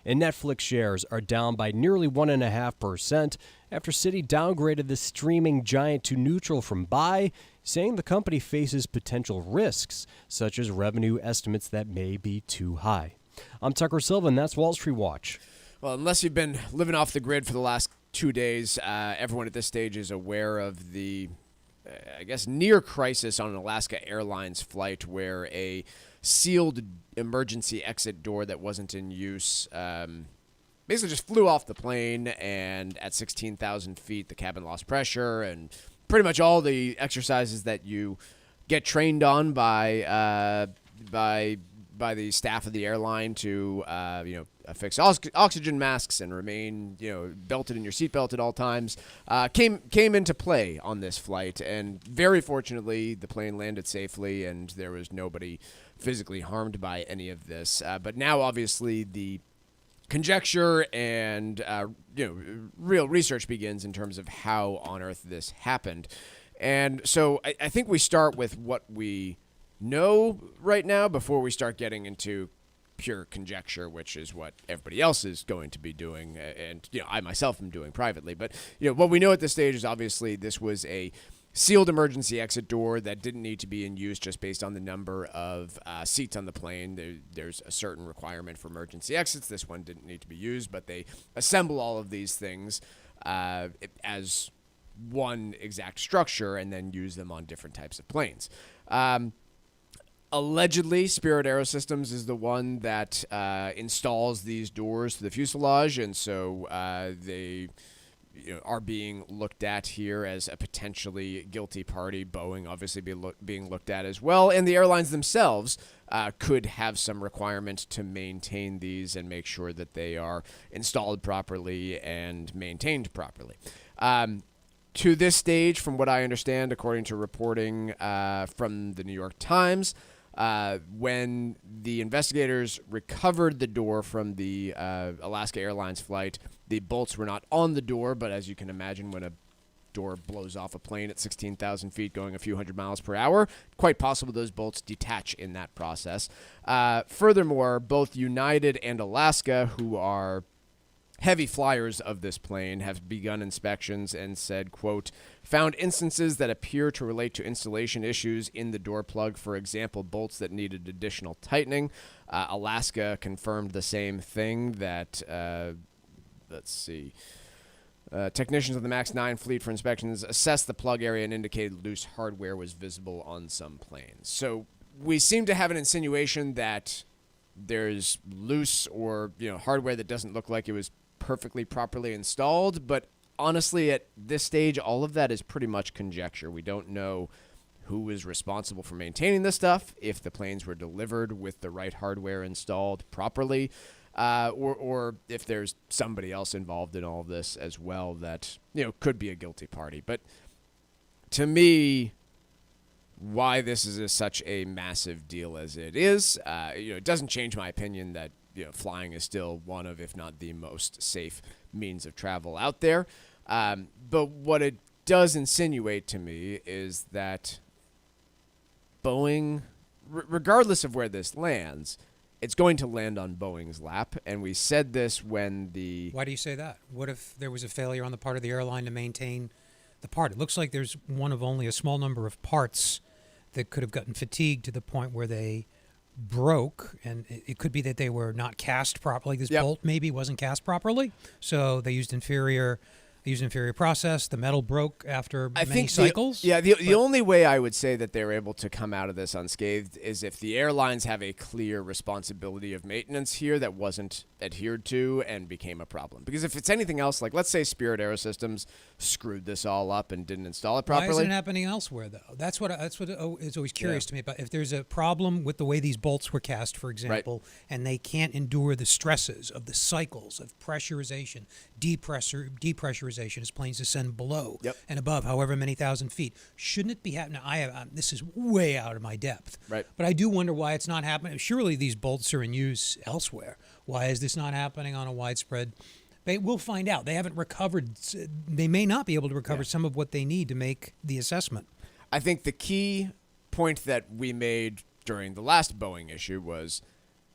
and Netflix shares are down by nearly 1.5% after Citi downgraded the streaming giant to neutral from buy, saying the company faces potential risks, such as revenue estimates that may be too high. I'm Tucker Silva, and that's Wall Street Watch. Well, unless you've been living off the grid for the last 2 days, everyone at this stage is aware of the, near crisis on an Alaska Airlines flight where a sealed emergency exit door that wasn't in use basically just flew off the plane, and at 16,000 feet, the cabin lost pressure, and pretty much all the exercises that you get trained on by the staff of the airline to affix oxygen masks and remain belted in your seatbelt at all times came into play on this flight, and very fortunately the plane landed safely and there was nobody physically harmed by any of this. But now obviously the conjecture and real research begins in terms of how on earth this happened. And so I think we start with what we know right now before we start getting into pure conjecture, which is what everybody else is going to be doing, and I myself am doing privately. But what we know at this stage is obviously this was a sealed emergency exit door that didn't need to be in use just based on the number of seats on the plane. There's a certain requirement for emergency exits. This one didn't need to be used, but they assemble all of these things as one exact structure and then use them on different types of planes. Allegedly, Spirit Aerosystems is the one that installs these doors to the fuselage, and so they are being looked at here as a potentially guilty party. Boeing obviously being looked at as well, and the airlines themselves could have some requirement to maintain these and make sure that they are installed properly and maintained properly. To this stage, from what I understand, according to reporting from the New York Times, when the investigators recovered the door from the Alaska Airlines flight, the bolts were not on the door, but as you can imagine, when a door blows off a plane at 16,000 feet going a few hundred miles per hour, quite possible those bolts detach in that process. Furthermore, both United and Alaska, who are heavy flyers of this plane, have begun inspections and said, quote, found instances that appear to relate to installation issues in the door plug, for example, bolts that needed additional tightening. Alaska confirmed the same thing, that, technicians of the MAX 9 fleet for inspections assessed the plug area and indicated loose hardware was visible on some planes. So we seem to have an insinuation that there's loose or hardware that doesn't look like it was perfectly properly installed. But honestly, at this stage, all of that is pretty much conjecture. We don't know who is responsible for maintaining this stuff, if the planes were delivered with the right hardware installed properly, or if there's somebody else involved in all of this as well that could be a guilty party. But to me, why this is such a massive deal as it is, it doesn't change my opinion that flying is still one of, if not the most safe means of travel out there. But what it does insinuate to me is that Boeing, regardless of where this lands, it's going to land on Boeing's lap. And we said this when Why do you say that? What if there was a failure on the part of the airline to maintain the part? It looks like there's one of only a small number of parts that could have gotten fatigued to the point where they broke, and it could be that they were not cast properly. This bolt maybe wasn't cast properly, so they used inferior process. The metal broke after many cycles. The only way I would say that they're able to come out of this unscathed is if the airlines have a clear responsibility of maintenance here that wasn't adhered to and became a problem. Because if it's anything else, like let's say Spirit Aerosystems screwed this all up and didn't install it properly. Why isn't it happening elsewhere, though? That's what is always curious to me about. If there's a problem with the way these bolts were cast, for example, and they can't endure the stresses of the cycles of pressurization, depressurization as planes descend below and above, however many thousand feet, shouldn't it be happening? This is way out of my depth, but I do wonder why it's not happening. Surely these bolts are in use elsewhere. Why is this not happening on a widespread? We'll find out. They haven't recovered. They may not be able to recover some of what they need to make the assessment. I think the key point that we made during the last Boeing issue was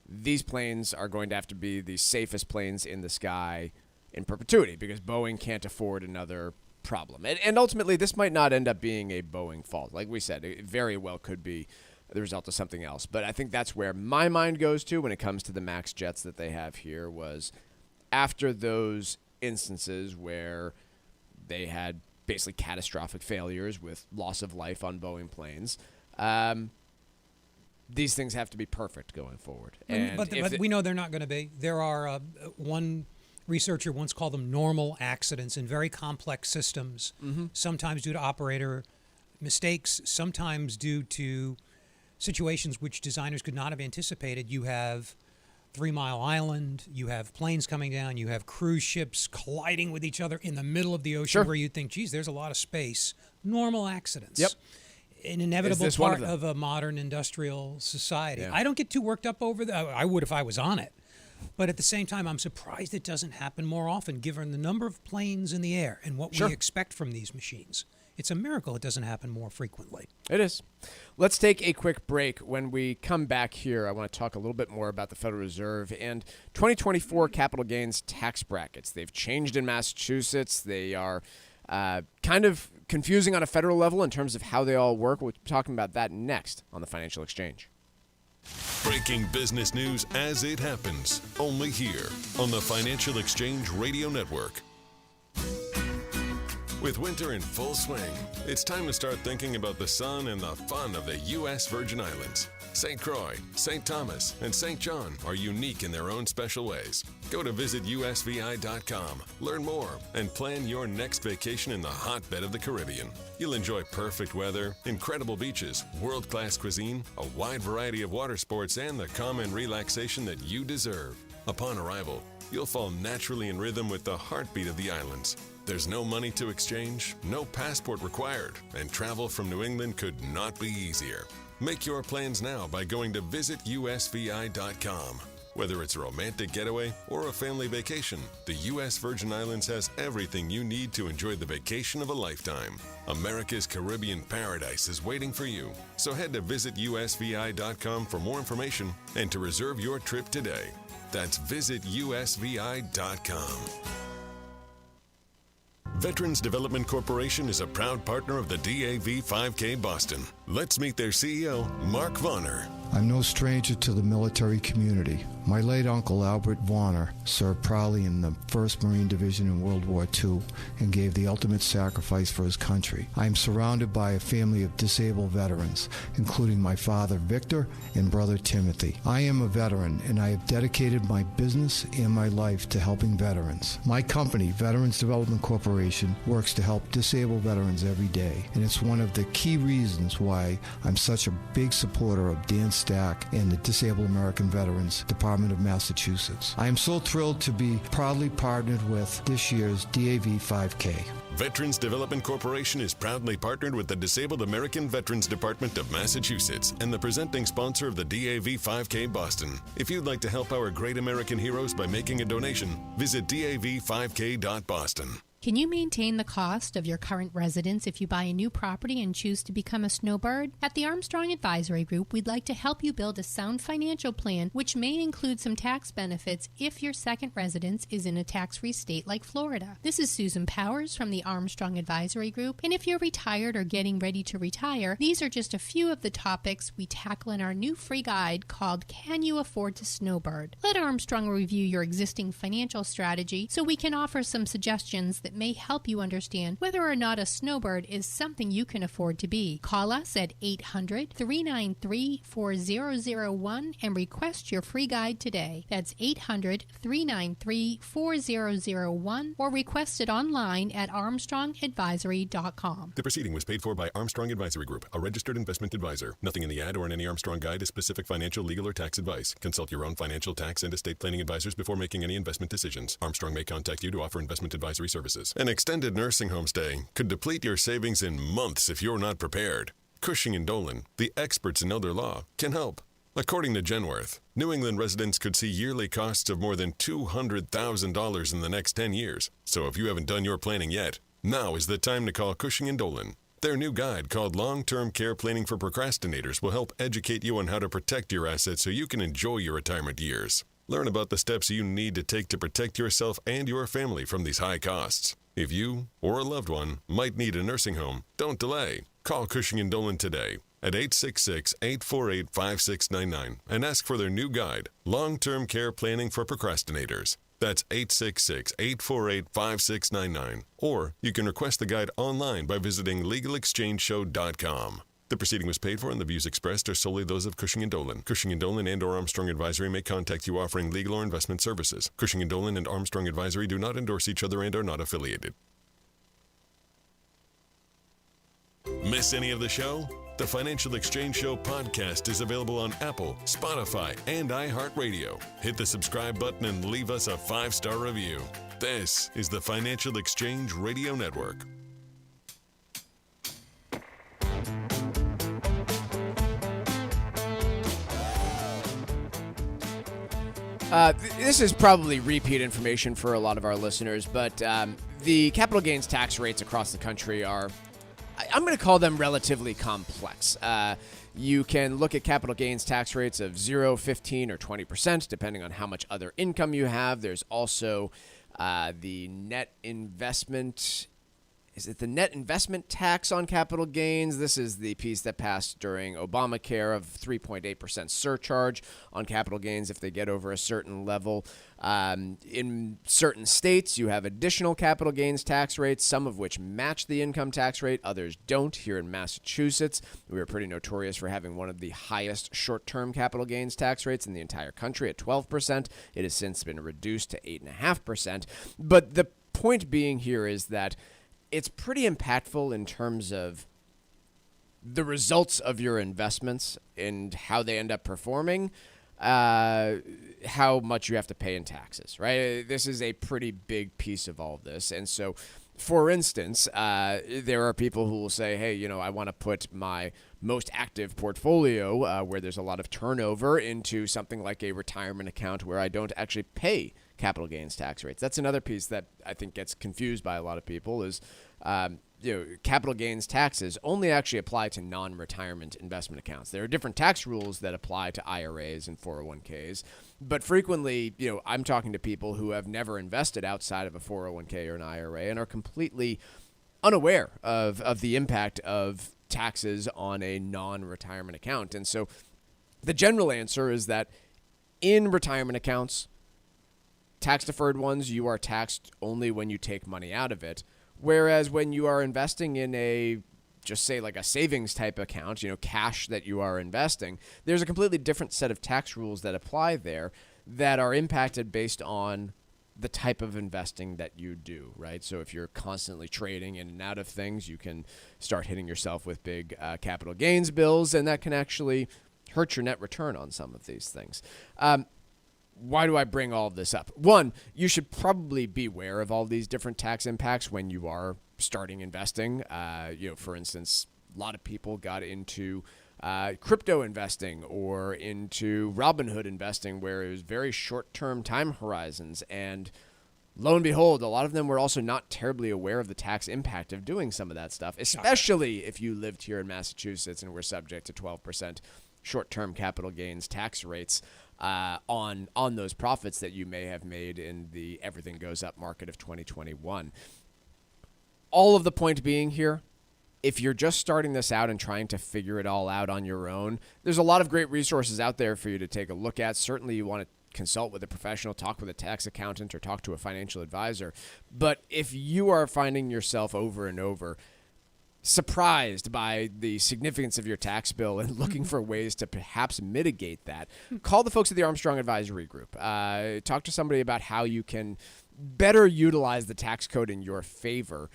these planes are going to have to be the safest planes in the sky in perpetuity because Boeing can't afford another problem. And ultimately, this might not end up being a Boeing fault. Like we said, it very well could be the result of something else. But I think that's where my mind goes to when it comes to the MAX jets that they have here was after those instances where they had basically catastrophic failures with loss of life on Boeing planes, these things have to be perfect going forward. But we know they're not going to be. There are one researcher once called them normal accidents in very complex systems, sometimes due to operator mistakes, sometimes due to situations which designers could not have anticipated. You have 3 Mile Island, you have planes coming down, you have cruise ships colliding with each other in the middle of the ocean where you'd think, geez, there's a lot of space. Normal accidents. An inevitable part of a modern industrial society. I don't get too worked up over that. I would if I was on it. But at the same time, I'm surprised it doesn't happen more often, given the number of planes in the air and what we expect from these machines. It's a miracle it doesn't happen more frequently. It is. Let's take a quick break. When we come back here, I want to talk a little bit more about the Federal Reserve and 2024 capital gains tax brackets. They've changed in Massachusetts. They are kind of confusing on a federal level in terms of how they all work. We'll be talking about that next on the Financial Exchange. Breaking business news as it happens, only here on the Financial Exchange Radio Network. With winter in full swing, it's time to start thinking about the sun and the fun of the U.S. Virgin Islands. St. Croix, St. Thomas, and St. John are unique in their own special ways. Go to visitusvi.com, learn more, and plan your next vacation in the hotbed of the Caribbean. You'll enjoy perfect weather, incredible beaches, world-class cuisine, a wide variety of water sports, and the calm and relaxation that you deserve. Upon arrival, you'll fall naturally in rhythm with the heartbeat of the islands. There's no money to exchange, no passport required, and travel from New England could not be easier. Make your plans now by going to visitusvi.com. Whether it's a romantic getaway or a family vacation, the U.S. Virgin Islands has everything you need to enjoy the vacation of a lifetime. America's Caribbean paradise is waiting for you. So head to visitusvi.com for more information and to reserve your trip today. That's visitusvi.com. Veterans Development Corporation is a proud partner of the DAV 5K Boston. Let's meet their CEO, Mark Vonner. I'm no stranger to the military community. My late uncle Albert Warner served proudly in the 1st Marine Division in World War II and gave the ultimate sacrifice for his country. I am surrounded by a family of disabled veterans, including my father Victor and brother Timothy. I am a veteran, and I have dedicated my business and my life to helping veterans. My company, Veterans Development Corporation, works to help disabled veterans every day, and it's one of the key reasons why I'm such a big supporter of Dan Stack and the Disabled American Veterans Department of Massachusetts. I am so thrilled to be proudly partnered with this year's DAV 5K. Veterans Development Corporation is proudly partnered with the Disabled American Veterans Department of Massachusetts and the presenting sponsor of the DAV 5K Boston. If you'd like to help our great American heroes by making a donation, visit dav5k.boston. Can you maintain the cost of your current residence if you buy a new property and choose to become a snowbird? At the Armstrong Advisory Group, we'd like to help you build a sound financial plan, which may include some tax benefits if your second residence is in a tax-free state like Florida. This is Susan Powers from the Armstrong Advisory Group, and if you're retired or getting ready to retire, these are just a few of the topics we tackle in our new free guide called Can You Afford to Snowbird? Let Armstrong review your existing financial strategy so we can offer some suggestions that may help you understand whether or not a snowbird is something you can afford to be. Call us at 800-393-4001 and request your free guide today. That's 800-393-4001 or request it online at armstrongadvisory.com. The proceeding was paid for by Armstrong Advisory Group, a registered investment advisor. Nothing in the ad or in any Armstrong guide is specific financial, legal, or tax advice. Consult your own financial, tax, and estate planning advisors before making any investment decisions. Armstrong may contact you to offer investment advisory services. An extended nursing home stay could deplete your savings in months if you're not prepared. Cushing and Dolan, the experts in elder law, can help. According to Genworth, New England residents could see yearly costs of more than $200,000 in the next 10 years. So if you haven't done your planning yet, now is the time to call Cushing and Dolan. Their new guide called Long-Term Care Planning for Procrastinators will help educate you on how to protect your assets so you can enjoy your retirement years. Learn about the steps you need to take to protect yourself and your family from these high costs. If you or a loved one might need a nursing home, don't delay. Call Cushing and Dolan today at 866-848-5699 and ask for their new guide, Long-Term Care Planning for Procrastinators. That's 866-848-5699. Or you can request the guide online by visiting LegalExchangeShow.com. The proceeding was paid for and the views expressed are solely those of Cushing & Dolan. Cushing & Dolan and or Armstrong Advisory may contact you offering legal or investment services. Cushing & Dolan and Armstrong Advisory do not endorse each other and are not affiliated. Miss any of the show? The Financial Exchange Show podcast is available on Apple, Spotify, and iHeartRadio. Hit the subscribe button and leave us a 5-star review. This is the Financial Exchange Radio Network. This is probably repeat information for a lot of our listeners, but the capital gains tax rates across the country are, I'm going to call them relatively complex. You can look at capital gains tax rates of 0, 15, or 20%, depending on how much other income you have. There's also the net investment. Is it the net investment tax on capital gains? This is the piece that passed during Obamacare of 3.8% surcharge on capital gains if they get over a certain level. In certain states, you have additional capital gains tax rates, some of which match the income tax rate, others don't. Here in Massachusetts, we are pretty notorious for having one of the highest short-term capital gains tax rates in the entire country at 12%. It has since been reduced to 8.5%. But the point being here is that it's pretty impactful in terms of the results of your investments and how they end up performing, how much you have to pay in taxes, right? This is a pretty big piece of all of this. And so, for instance, there are people who will say, hey, I want to put my most active portfolio where there's a lot of turnover into something like a retirement account where I don't actually pay capital gains tax rates. That's another piece that I think gets confused by a lot of people is, capital gains taxes only actually apply to non-retirement investment accounts. There are different tax rules that apply to IRAs and 401ks, but frequently, I'm talking to people who have never invested outside of a 401k or an IRA and are completely unaware of the impact of taxes on a non-retirement account. And so the general answer is that In retirement accounts, tax-deferred ones, you are taxed only when you take money out of it. Whereas when you are investing in a, just say like a savings type account, cash that you are investing, there's a completely different set of tax rules that apply there that are impacted based on the type of investing that you do, right? So if you're constantly trading in and out of things, you can start hitting yourself with big capital gains bills, and that can actually hurt your net return on some of these things. Why do I bring all of this up? One, you should probably be aware of all these different tax impacts when you are starting investing. For instance, a lot of people got into crypto investing or into Robinhood investing, where it was very short-term time horizons. And lo and behold, a lot of them were also not terribly aware of the tax impact of doing some of that stuff, especially if you lived here in Massachusetts and were subject to 12% short-term capital gains tax rates on those profits that you may have made in the everything goes up market of 2021. All of the point being here, if you're just starting this out and trying to figure it all out on your own, there's a lot of great resources out there for you to take a look at. Certainly you want to consult with a professional, talk with a tax accountant, or talk to a financial advisor. But if you are finding yourself over and over surprised by the significance of your tax bill and looking for ways to perhaps mitigate that, call the folks at the Armstrong Advisory Group. Talk to somebody about how you can better utilize the tax code in your favor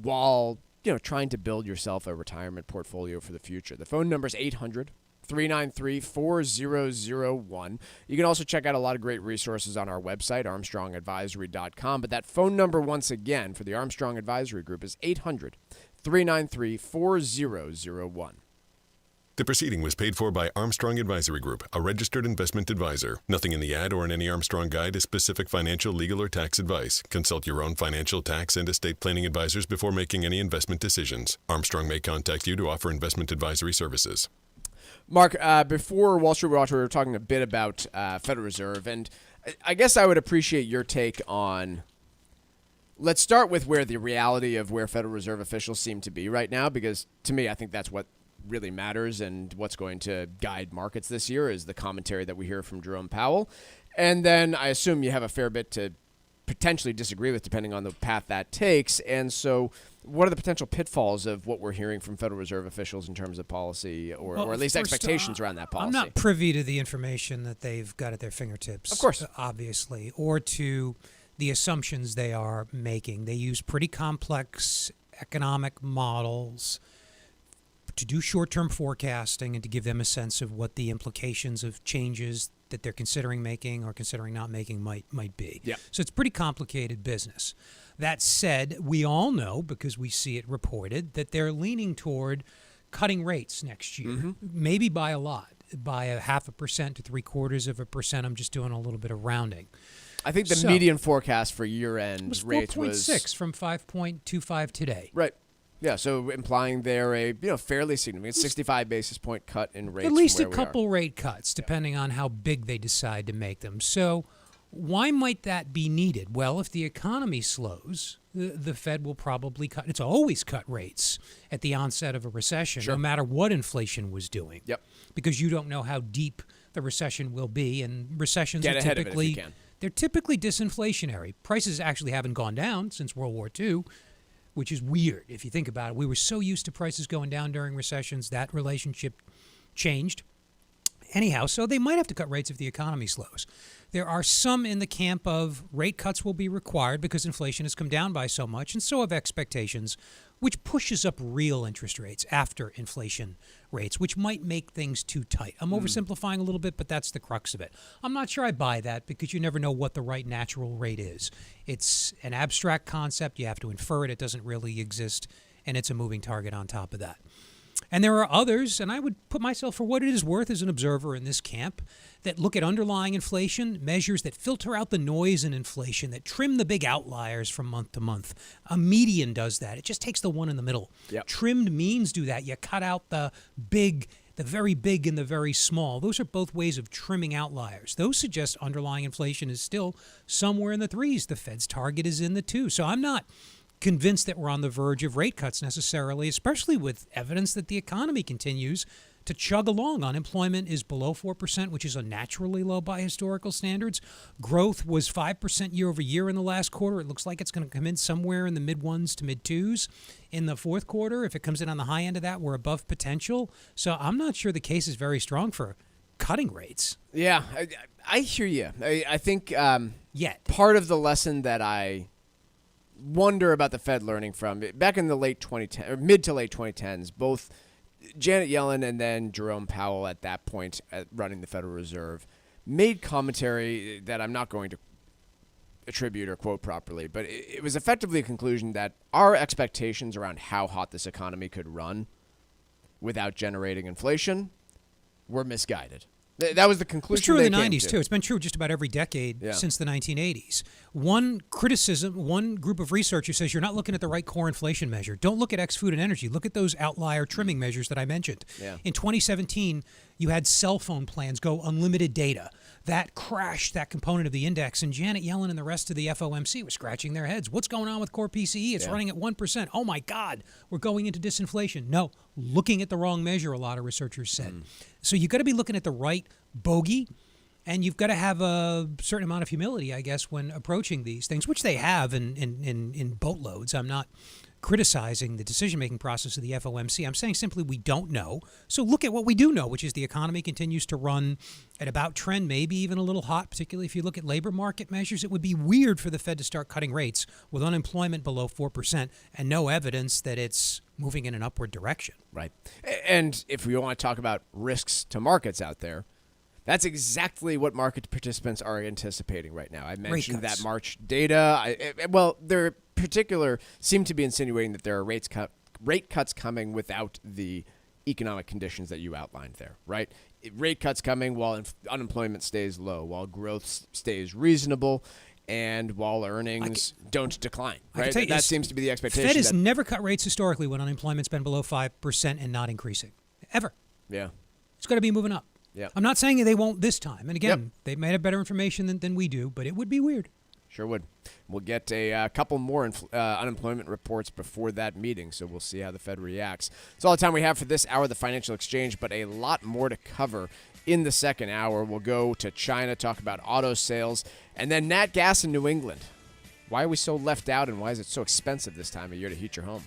while trying to build yourself a retirement portfolio for the future. The phone number is 800-393-4001. You can also check out a lot of great resources on our website, armstrongadvisory.com. But that phone number, once again, for the Armstrong Advisory Group is 800-393-4001. The proceeding was paid for by Armstrong Advisory Group, a registered investment advisor. Nothing in the ad or in any Armstrong guide is specific financial, legal, or tax advice. Consult your own financial, tax, and estate planning advisors before making any investment decisions. Armstrong may contact you to offer investment advisory services. Mark, before Wall Street Watch, we were talking a bit about Federal Reserve, and I guess I would appreciate your take on. Let's start with where the reality of where Federal Reserve officials seem to be right now, because to me, I think that's what really matters, and what's going to guide markets this year is the commentary that we hear from Jerome Powell. And then I assume you have a fair bit to potentially disagree with depending on the path that takes. And so what are the potential pitfalls of what we're hearing from Federal Reserve officials in terms of policy or at least expectations around that policy? I'm not privy to the information that they've got at their fingertips, of course, obviously, or to the assumptions they are making. They use pretty complex economic models to do short-term forecasting and to give them a sense of what the implications of changes that they're considering making or considering not making might be. Yeah. So it's pretty complicated business. That said, we all know, because we see it reported, that they're leaning toward cutting rates next year, maybe by a lot, by 0.5% to 0.75%. I'm just doing a little bit of rounding. I think the median forecast for year-end rates was 4.6 from 5.25 today. Right. Yeah, so implying they're a fairly significant 65 basis point cut in rates. At least a couple rate cuts, depending on how big they decide to make them. So why might that be needed? Well, if the economy slows, the Fed will probably cut. It's always cut rates at the onset of a recession, no matter what inflation was doing. Yep. Because you don't know how deep the recession will be, and recessions Get are ahead typically of it if you can. They're typically disinflationary. Prices actually haven't gone down since World War II, which is weird if you think about it. We were so used to prices going down during recessions, that relationship changed. Anyhow, so they might have to cut rates if the economy slows. There are some in the camp of rate cuts will be required because inflation has come down by so much, and so have expectations, which pushes up real interest rates after inflation rates, which might make things too tight. I'm oversimplifying a little bit, but that's the crux of it. I'm not sure I buy that because you never know what the right natural rate is. It's an abstract concept. You have to infer it. It doesn't really exist, and it's a moving target on top of that. And there are others, and I would put myself for what it is worth as an observer in this camp, that look at underlying inflation, measures that filter out the noise in inflation, that trim the big outliers from month to month. A median does that. It just takes the one in the middle. Yep. Trimmed means do that. You cut out the big, the very big and the very small. Those are both ways of trimming outliers. Those suggest underlying inflation is still somewhere in the 3s. The Fed's target is in the 2. So I'm not convinced that we're on the verge of rate cuts necessarily, especially with evidence that the economy continues to chug along. Unemployment is below 4%, which is unnaturally low by historical standards. Growth was 5% year over year in the last quarter. It looks like it's going to come in somewhere in the mid-1s to mid-2s in the fourth quarter. If it comes in on the high end of that, we're above potential. So I'm not sure the case is very strong for cutting rates. Yeah, I hear you. I think Yet. part of the lesson that I wonder about the Fed learning from back in the late 2010 or mid to late 2010s, both Janet Yellen and then Jerome Powell at that point running the Federal Reserve made commentary that I'm not going to attribute or quote properly, but it was effectively a conclusion that our expectations around how hot this economy could run without generating inflation were misguided. That was the conclusion. It's true in the they came 90s, to. too. It's been true just about every decade Yeah. since the 1980s. One criticism, one group of researchers says you're not looking at the right core inflation measure. Don't look at ex-food and energy. Look at those outlier trimming measures that I mentioned. Yeah. In 2017, you had cell phone plans go unlimited data. That crashed that component of the index, and Janet Yellen and the rest of the FOMC were scratching their heads. What's going on with core PCE? It's running at 1%. Oh, my God, we're going into disinflation. No, looking at the wrong measure, a lot of researchers said. So you've got to be looking at the right bogey, and you've got to have a certain amount of humility, I guess, when approaching these things, which they have in boatloads. I'm not criticizing the decision-making process of the FOMC. I'm saying simply we don't know. So look at what we do know, which is the economy continues to run at about trend, maybe even a little hot, particularly if you look at labor market measures. It would be weird for the Fed to start cutting rates with unemployment below 4% and no evidence that it's moving in an upward direction. Right. And if we want to talk about risks to markets out there, that's exactly what market participants are anticipating right now. I mentioned that March data. They're particular seem to be insinuating that there are rate cuts coming without the economic conditions that you outlined there, right? Rate cuts coming while unemployment stays low, while growth stays reasonable, and while earnings don't decline, right? That seems to be the expectation. Fed has never cut rates historically when unemployment's been below 5% and not increasing, ever. Yeah. It's got to be moving up. Yeah. I'm not saying they won't this time. And again, they may have better information than we do, but it would be weird. Sure would. We'll get a couple more unemployment reports before that meeting, so we'll see how the Fed reacts. That's all the time we have for this hour of the Financial Exchange, but a lot more to cover in the second hour. We'll go to China, talk about auto sales, and then nat gas in New England. Why are we so left out, and why is it so expensive this time of year to heat your home?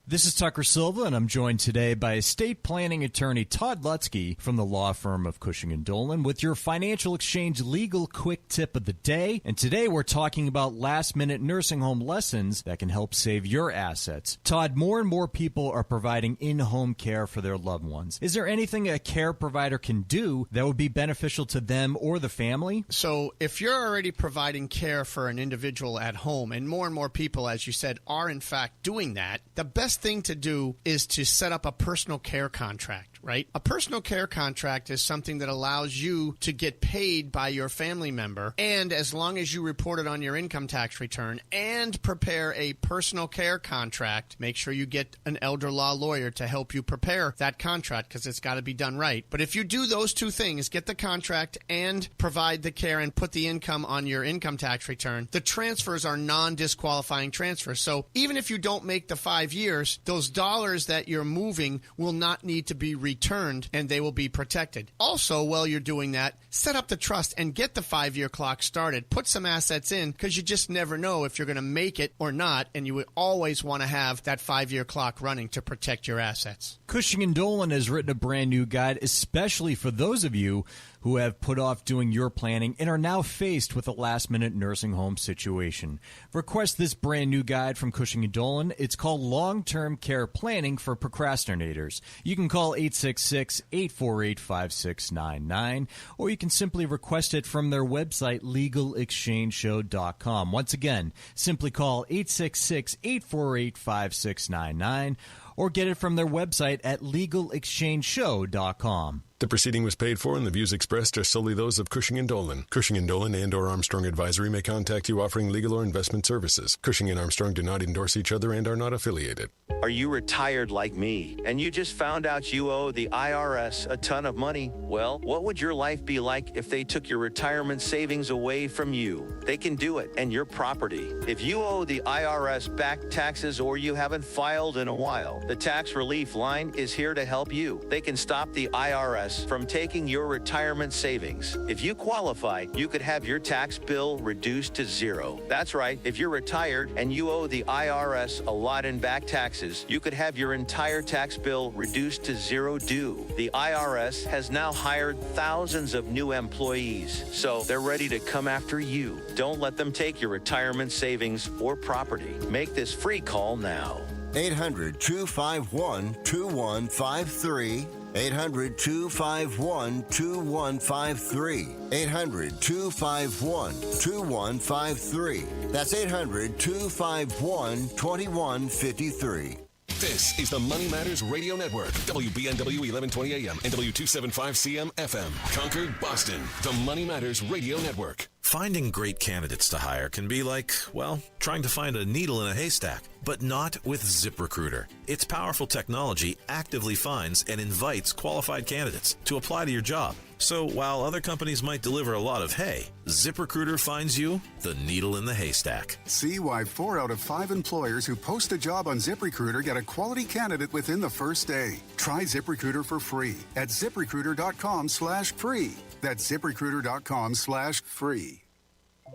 This is Tucker Silva, and I'm joined today by estate planning attorney Todd Lutzke from the law firm of Cushing & Dolan with your Financial Exchange legal quick tip of the day. And today we're talking about last-minute nursing home lessons that can help save your assets. Todd, more and more people are providing in-home care for their loved ones. Is there anything a care provider can do that would be beneficial to them or the family? So if you're already providing care for an individual at home, and more people, as you said, are in fact doing that, the best thing to do is to set up a personal care contract, right? A personal care contract is something that allows you to get paid by your family member, and as long as you report it on your income tax return and prepare a personal care contract, make sure you get an elder law lawyer to help you prepare that contract because it's got to be done right. But if you do those two things, get the contract and provide the care and put the income on your income tax return, the transfers are non-disqualifying transfers. So even if you don't make the 5 years, those dollars that you're moving will not need to be returned, and they will be protected. Also, while you're doing that, set up the trust and get the 5-year clock started. Put some assets in because you just never know if you're going to make it or not, and you would always want to have that 5-year clock running to protect your assets. Cushing & Dolan has written a brand new guide, especially for those of you who have put off doing your planning and are now faced with a last-minute nursing home situation. Request this brand new guide from Cushing & Dolan. It's called Long-Term Care Planning for Procrastinators. You can call 866-848-5699, or you can simply request it from their website, legalexchangeshow.com. Once again, simply call 866-848-5699, or get it from their website at legalexchangeshow.com. The proceeding was paid for and the views expressed are solely those of Cushing & Dolan. Cushing & Dolan and or Armstrong Advisory may contact you offering legal or investment services. Cushing & Armstrong do not endorse each other and are not affiliated. Are you retired like me and you just found out you owe the IRS a ton of money? Well, what would your life be like if they took your retirement savings away from you? They can do it and your property. If you owe the IRS back taxes or you haven't filed in a while, the Tax Relief Line is here to help you. They can stop the IRS from taking your retirement savings. If you qualify, you could have your tax bill reduced to zero. That's right. If you're retired and you owe the IRS a lot in back taxes, you could have your entire tax bill reduced to zero due. The IRS has now hired thousands of new employees, so they're ready to come after you. Don't let them take your retirement savings or property. Make this free call now. 800-251-2153. 800-251-2153. 800-251-2153. That's 800-251-2153. This is the Money Matters Radio Network. WBNW 1120 AM and W275CM FM. Concord, Boston. The Money Matters Radio Network. Finding great candidates to hire can be like, well, trying to find a needle in a haystack, but not with ZipRecruiter. Its powerful technology actively finds and invites qualified candidates to apply to your job. So while other companies might deliver a lot of hay, ZipRecruiter finds you the needle in the haystack. See why 4 out of 5 employers who post a job on ZipRecruiter get a quality candidate within the first day. Try ZipRecruiter for free at ZipRecruiter.com/free. That's ZipRecruiter.com/free.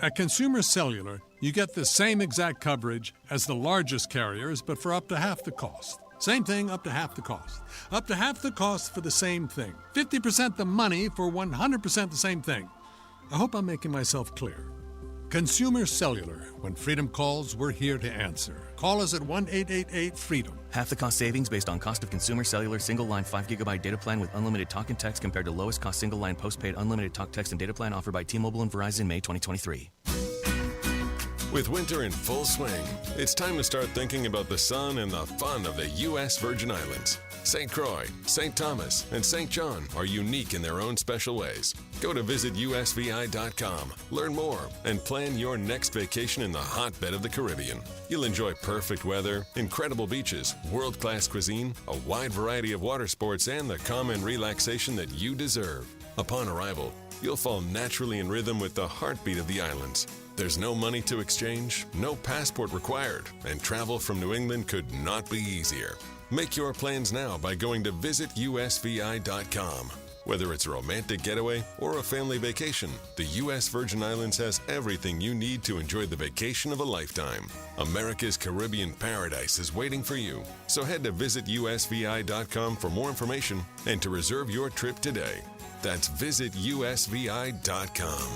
At Consumer Cellular, you get the same exact coverage as the largest carriers, but for up to half the cost. Same thing, up to half the cost. Up to half the cost for the same thing. 50% the money for 100% the same thing. I hope I'm making myself clear. Consumer Cellular. When freedom calls, we're here to answer. Call us at 1-888-FREEDOM. Half the cost savings based on cost of Consumer Cellular single-line 5GB data plan with unlimited talk and text compared to lowest cost single-line postpaid unlimited talk, text, and data plan offered by T-Mobile and Verizon May 2023. With winter in full swing, it's time to start thinking about the sun and the fun of the U.S. Virgin Islands. St. Croix, St. Thomas, and St. John are unique in their own special ways. Go to visitusvi.com, learn more, and plan your next vacation in the hotbed of the Caribbean. You'll enjoy perfect weather, incredible beaches, world-class cuisine, a wide variety of water sports, and the calm and relaxation that you deserve. Upon arrival, you'll fall naturally in rhythm with the heartbeat of the islands. There's no money to exchange, no passport required, and travel from New England could not be easier. Make your plans now by going to visitusvi.com. Whether it's a romantic getaway or a family vacation, the U.S. Virgin Islands has everything you need to enjoy the vacation of a lifetime. America's Caribbean paradise is waiting for you. So head to visitusvi.com for more information and to reserve your trip today. That's visitusvi.com.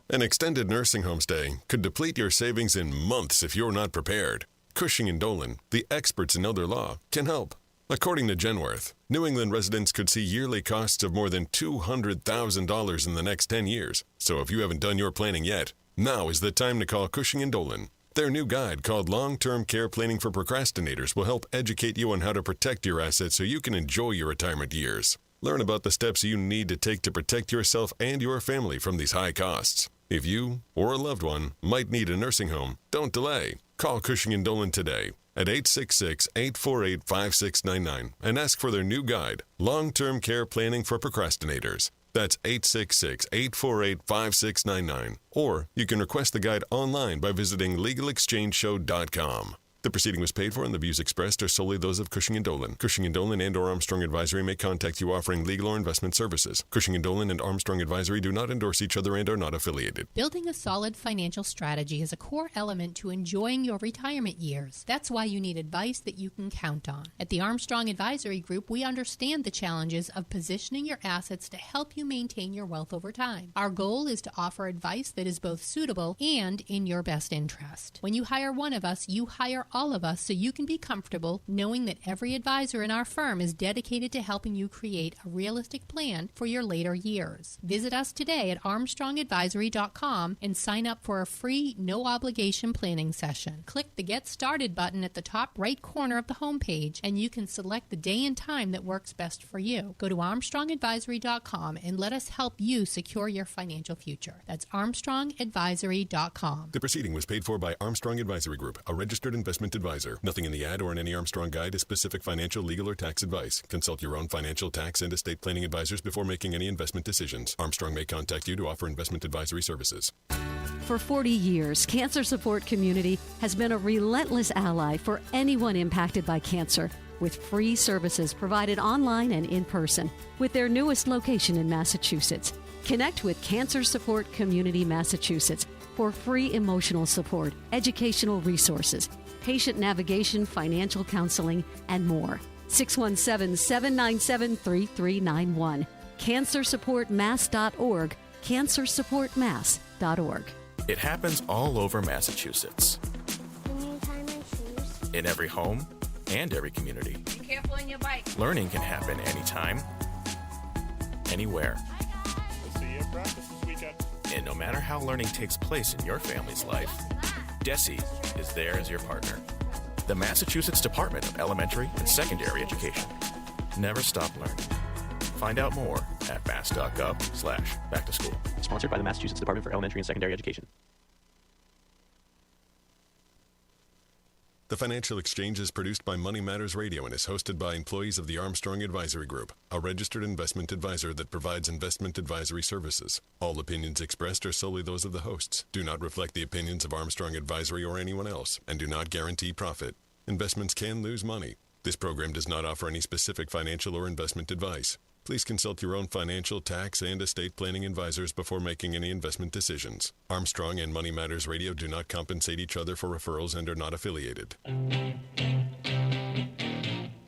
An extended nursing home stay could deplete your savings in months if you're not prepared. Cushing & Dolan, the experts in elder law, can help. According to Genworth, New England residents could see yearly costs of more than $200,000 in the next 10 years. So if you haven't done your planning yet, now is the time to call Cushing & Dolan. Their new guide called Long-Term Care Planning for Procrastinators will help educate you on how to protect your assets so you can enjoy your retirement years. Learn about the steps you need to take to protect yourself and your family from these high costs. If you or a loved one might need a nursing home, don't delay. Call Cushing & Dolan today at 866-848-5699 and ask for their new guide, Long-Term Care Planning for Procrastinators. That's 866-848-5699. Or you can request the guide online by visiting LegalExchangeShow.com. The proceeding was paid for and the views expressed are solely those of Cushing & Dolan. Cushing & Dolan and or Armstrong Advisory may contact you offering legal or investment services. Cushing & Dolan and Armstrong Advisory do not endorse each other and are not affiliated. Building a solid financial strategy is a core element to enjoying your retirement years. That's why you need advice that you can count on. At the Armstrong Advisory Group, we understand the challenges of positioning your assets to help you maintain your wealth over time. Our goal is to offer advice that is both suitable and in your best interest. When you hire one of us, you hire all of us so you can be comfortable knowing that every advisor in our firm is dedicated to helping you create a realistic plan for your later years. Visit us today at armstrongadvisory.com and sign up for a free, no-obligation planning session. Click the Get Started button at the top right corner of the homepage, and you can select the day and time that works best for you. Go to armstrongadvisory.com and let us help you secure your financial future. That's armstrongadvisory.com. The proceeding was paid for by Armstrong Advisory Group, a registered investment advisor. Nothing in the ad or in any Armstrong guide is specific financial, legal, or tax advice. Consult your own financial, tax, and estate planning advisors before making any investment decisions. Armstrong may contact you to offer investment advisory services. For 40 years, Cancer Support Community has been a relentless ally for anyone impacted by cancer, with free services provided online and in person, with their newest location in Massachusetts. Connect with Cancer Support Community Massachusetts for free emotional support, educational resources, patient navigation, financial counseling, and more. 617-797-3391. CancerSupportMass.org. CancerSupportMass.org. It happens all over Massachusetts. Can you tie my shoes? In every home and every community. Be careful on your bike. Learning can happen anytime, anywhere. We'll see you at practice this weekend. And no matter how learning takes place in your family's life, DESE is there as your partner. The Massachusetts Department of Elementary and Secondary Education. Never stop learning. Find out more at mass.gov/back-to-school. Sponsored by the Massachusetts Department for Elementary and Secondary Education. The Financial Exchange is produced by Money Matters Radio and is hosted by employees of the Armstrong Advisory Group, a registered investment advisor that provides investment advisory services. All opinions expressed are solely those of the hosts, do not reflect the opinions of Armstrong Advisory or anyone else, and do not guarantee profit. Investments can lose money. This program does not offer any specific financial or investment advice. Please consult your own financial, tax, and estate planning advisors before making any investment decisions. Armstrong and Money Matters Radio do not compensate each other for referrals and are not affiliated.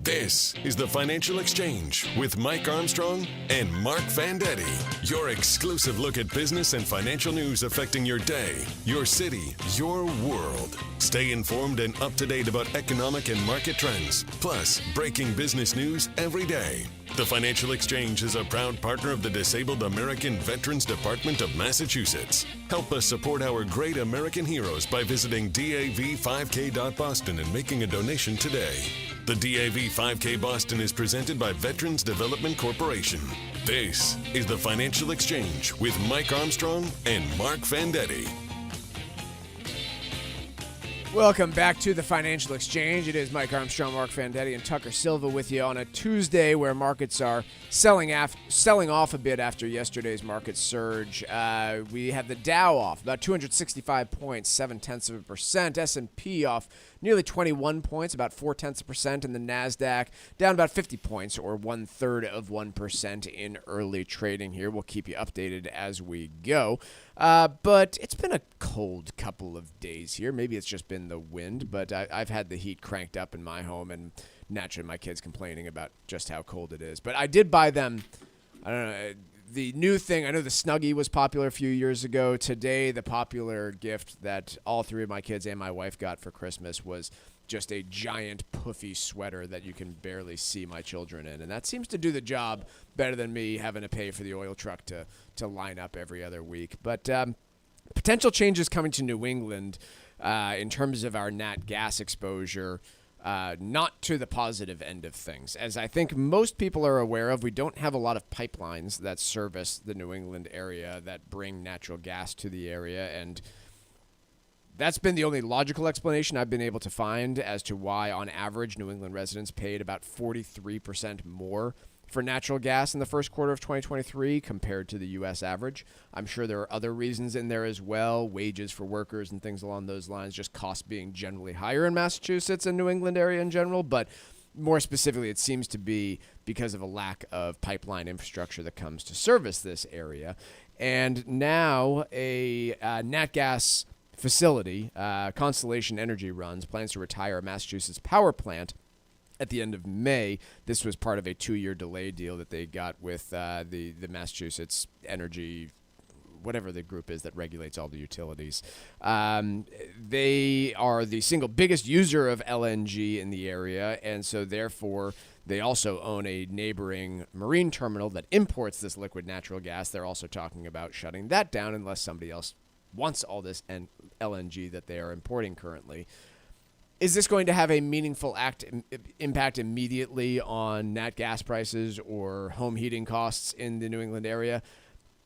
This is the Financial Exchange with Mike Armstrong and Marc Fandetti. Your exclusive look at business and financial news affecting your day, your city, your world. Stay informed and up to date about economic and market trends, plus breaking business news every day. The Financial Exchange is a proud partner of the Disabled American Veterans Department of Massachusetts. Help us support our great American heroes by visiting dav5k.boston and making a donation today. The DAV 5K Boston is presented by Veterans Development Corporation. This is the Financial Exchange with Mike Armstrong and Marc Fandetti. Welcome back to the Financial Exchange. It is Mike Armstrong, Marc Fandetti, and Tucker Silva with you on a Tuesday where markets are selling off a bit after yesterday's market surge. We have the Dow off about 265 points, 0.7%. S&P off nearly 21 points, about 0.4%, and the NASDAQ down about 50 points, or 0.33% in early trading here. We'll keep you updated as we go. But it's been a cold couple of days here. Maybe it's just been the wind, but I've had the heat cranked up in my home, and naturally my kids complaining about just how cold it is. But I did buy them, I don't know, the new thing. I know the Snuggie was popular a few years ago. Today, the popular gift that all three of my kids and my wife got for Christmas was just a giant puffy sweater that you can barely see my children in. And that seems to do the job better than me having to pay for the oil truck to line up every other week. But potential changes coming to New England in terms of our nat gas exposure, not to the positive end of things. As I think most people are aware of, we don't have a lot of pipelines that service the New England area that bring natural gas to the area, and that's been the only logical explanation I've been able to find as to why, on average, New England residents paid about 43% more for natural gas in the first quarter of 2023 compared to the U.S. average. I'm sure there are other reasons in there as well, wages for workers and things along those lines, just costs being generally higher in Massachusetts and New England area in general. But more specifically, it seems to be because of a lack of pipeline infrastructure that comes to service this area. And now a nat gas facility, Constellation Energy runs, plans to retire a Massachusetts power plant at the end of May. This was part of a 2-year delay deal that they got with the Massachusetts Energy, whatever the group is that regulates all the utilities. They are the single biggest user of LNG in the area, and so therefore they also own a neighboring marine terminal that imports this liquid natural gas. They're also talking about shutting that down unless somebody else wants all this LNG that they are importing currently. Is this going to have a meaningful impact immediately on nat gas prices or home heating costs in the New England area?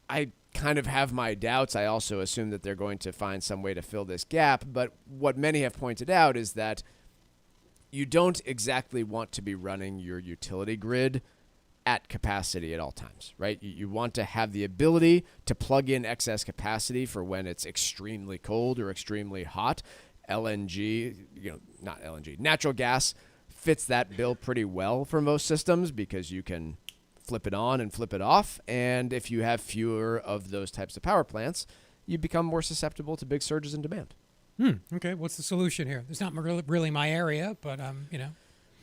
I kind of have my doubts. I also assume that they're going to find some way to fill this gap. But what many have pointed out is that you don't exactly want to be running your utility grid at capacity at all times, right? You want to have the ability to plug in excess capacity for when it's extremely cold or extremely hot. LNG, not LNG, natural gas fits that bill pretty well for most systems because you can flip it on and flip it off. And if you have fewer of those types of power plants, you become more susceptible to big surges in demand. Okay, what's the solution here? It's not really my area, but,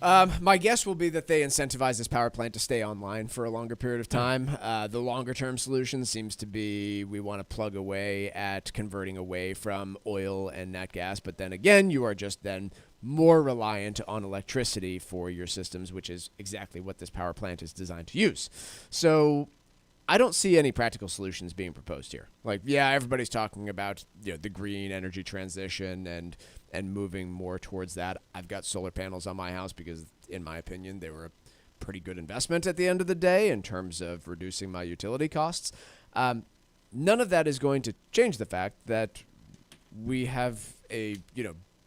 My guess will be that they incentivize this power plant to stay online for a longer period of time. The longer-term solution seems to be we want to plug away at converting away from oil and nat gas, but then again, you are just then more reliant on electricity for your systems, which is exactly what this power plant is designed to use. So I don't see any practical solutions being proposed here. Like, yeah, everybody's talking about the green energy transition and moving more towards that. I've got solar panels on my house because, in my opinion, they were a pretty good investment at the end of the day in terms of reducing my utility costs. None of that is going to change the fact that we have a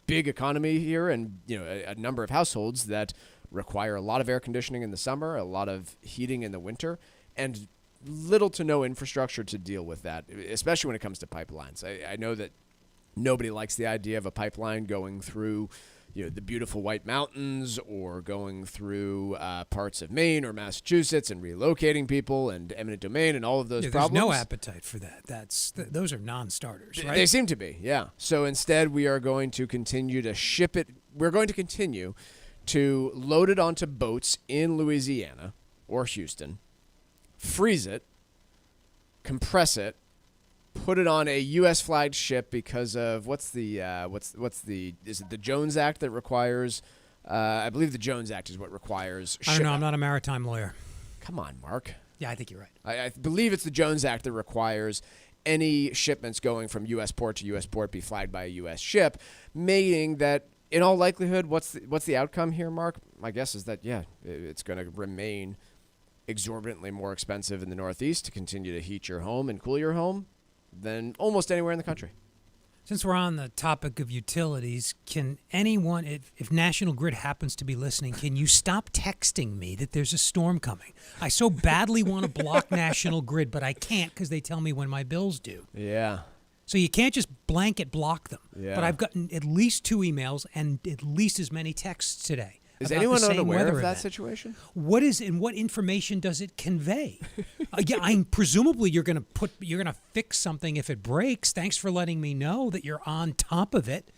big economy here and a number of households that require a lot of air conditioning in the summer, a lot of heating in the winter, and little to no infrastructure to deal with that, especially when it comes to pipelines. I know that nobody likes the idea of a pipeline going through the beautiful White Mountains or going through parts of Maine or Massachusetts and relocating people and eminent domain and all of those problems. There's no appetite for that. Those are non-starters, right? They seem to be, yeah. So instead, we are going to continue to ship it. We're going to continue to load it onto boats in Louisiana or Houston, freeze it, compress it, put it on a U.S. flagged ship because of is it the Jones Act that requires? I believe the Jones Act is what requires. I don't know. I'm not a maritime lawyer. Come on, Mark. Yeah, I think you're right. I believe it's the Jones Act that requires any shipments going from U.S. port to U.S. port be flagged by a U.S. ship, meaning that in all likelihood, what's the outcome here, Mark? My guess is that it's going to remain exorbitantly more expensive in the Northeast to continue to heat your home and cool your home than almost anywhere in the country. Since we're on the topic of utilities, can anyone, if National Grid happens to be listening, can you stop texting me that there's a storm coming? I so badly want to block National Grid, but I can't because they tell me when my bill's due. Yeah. So you can't just blanket block them. Yeah. But I've gotten at least 2 emails and at least as many texts today. Is anyone unaware of that situation? What information does it convey? Presumably you're gonna fix something if it breaks. Thanks for letting me know that you're on top of it.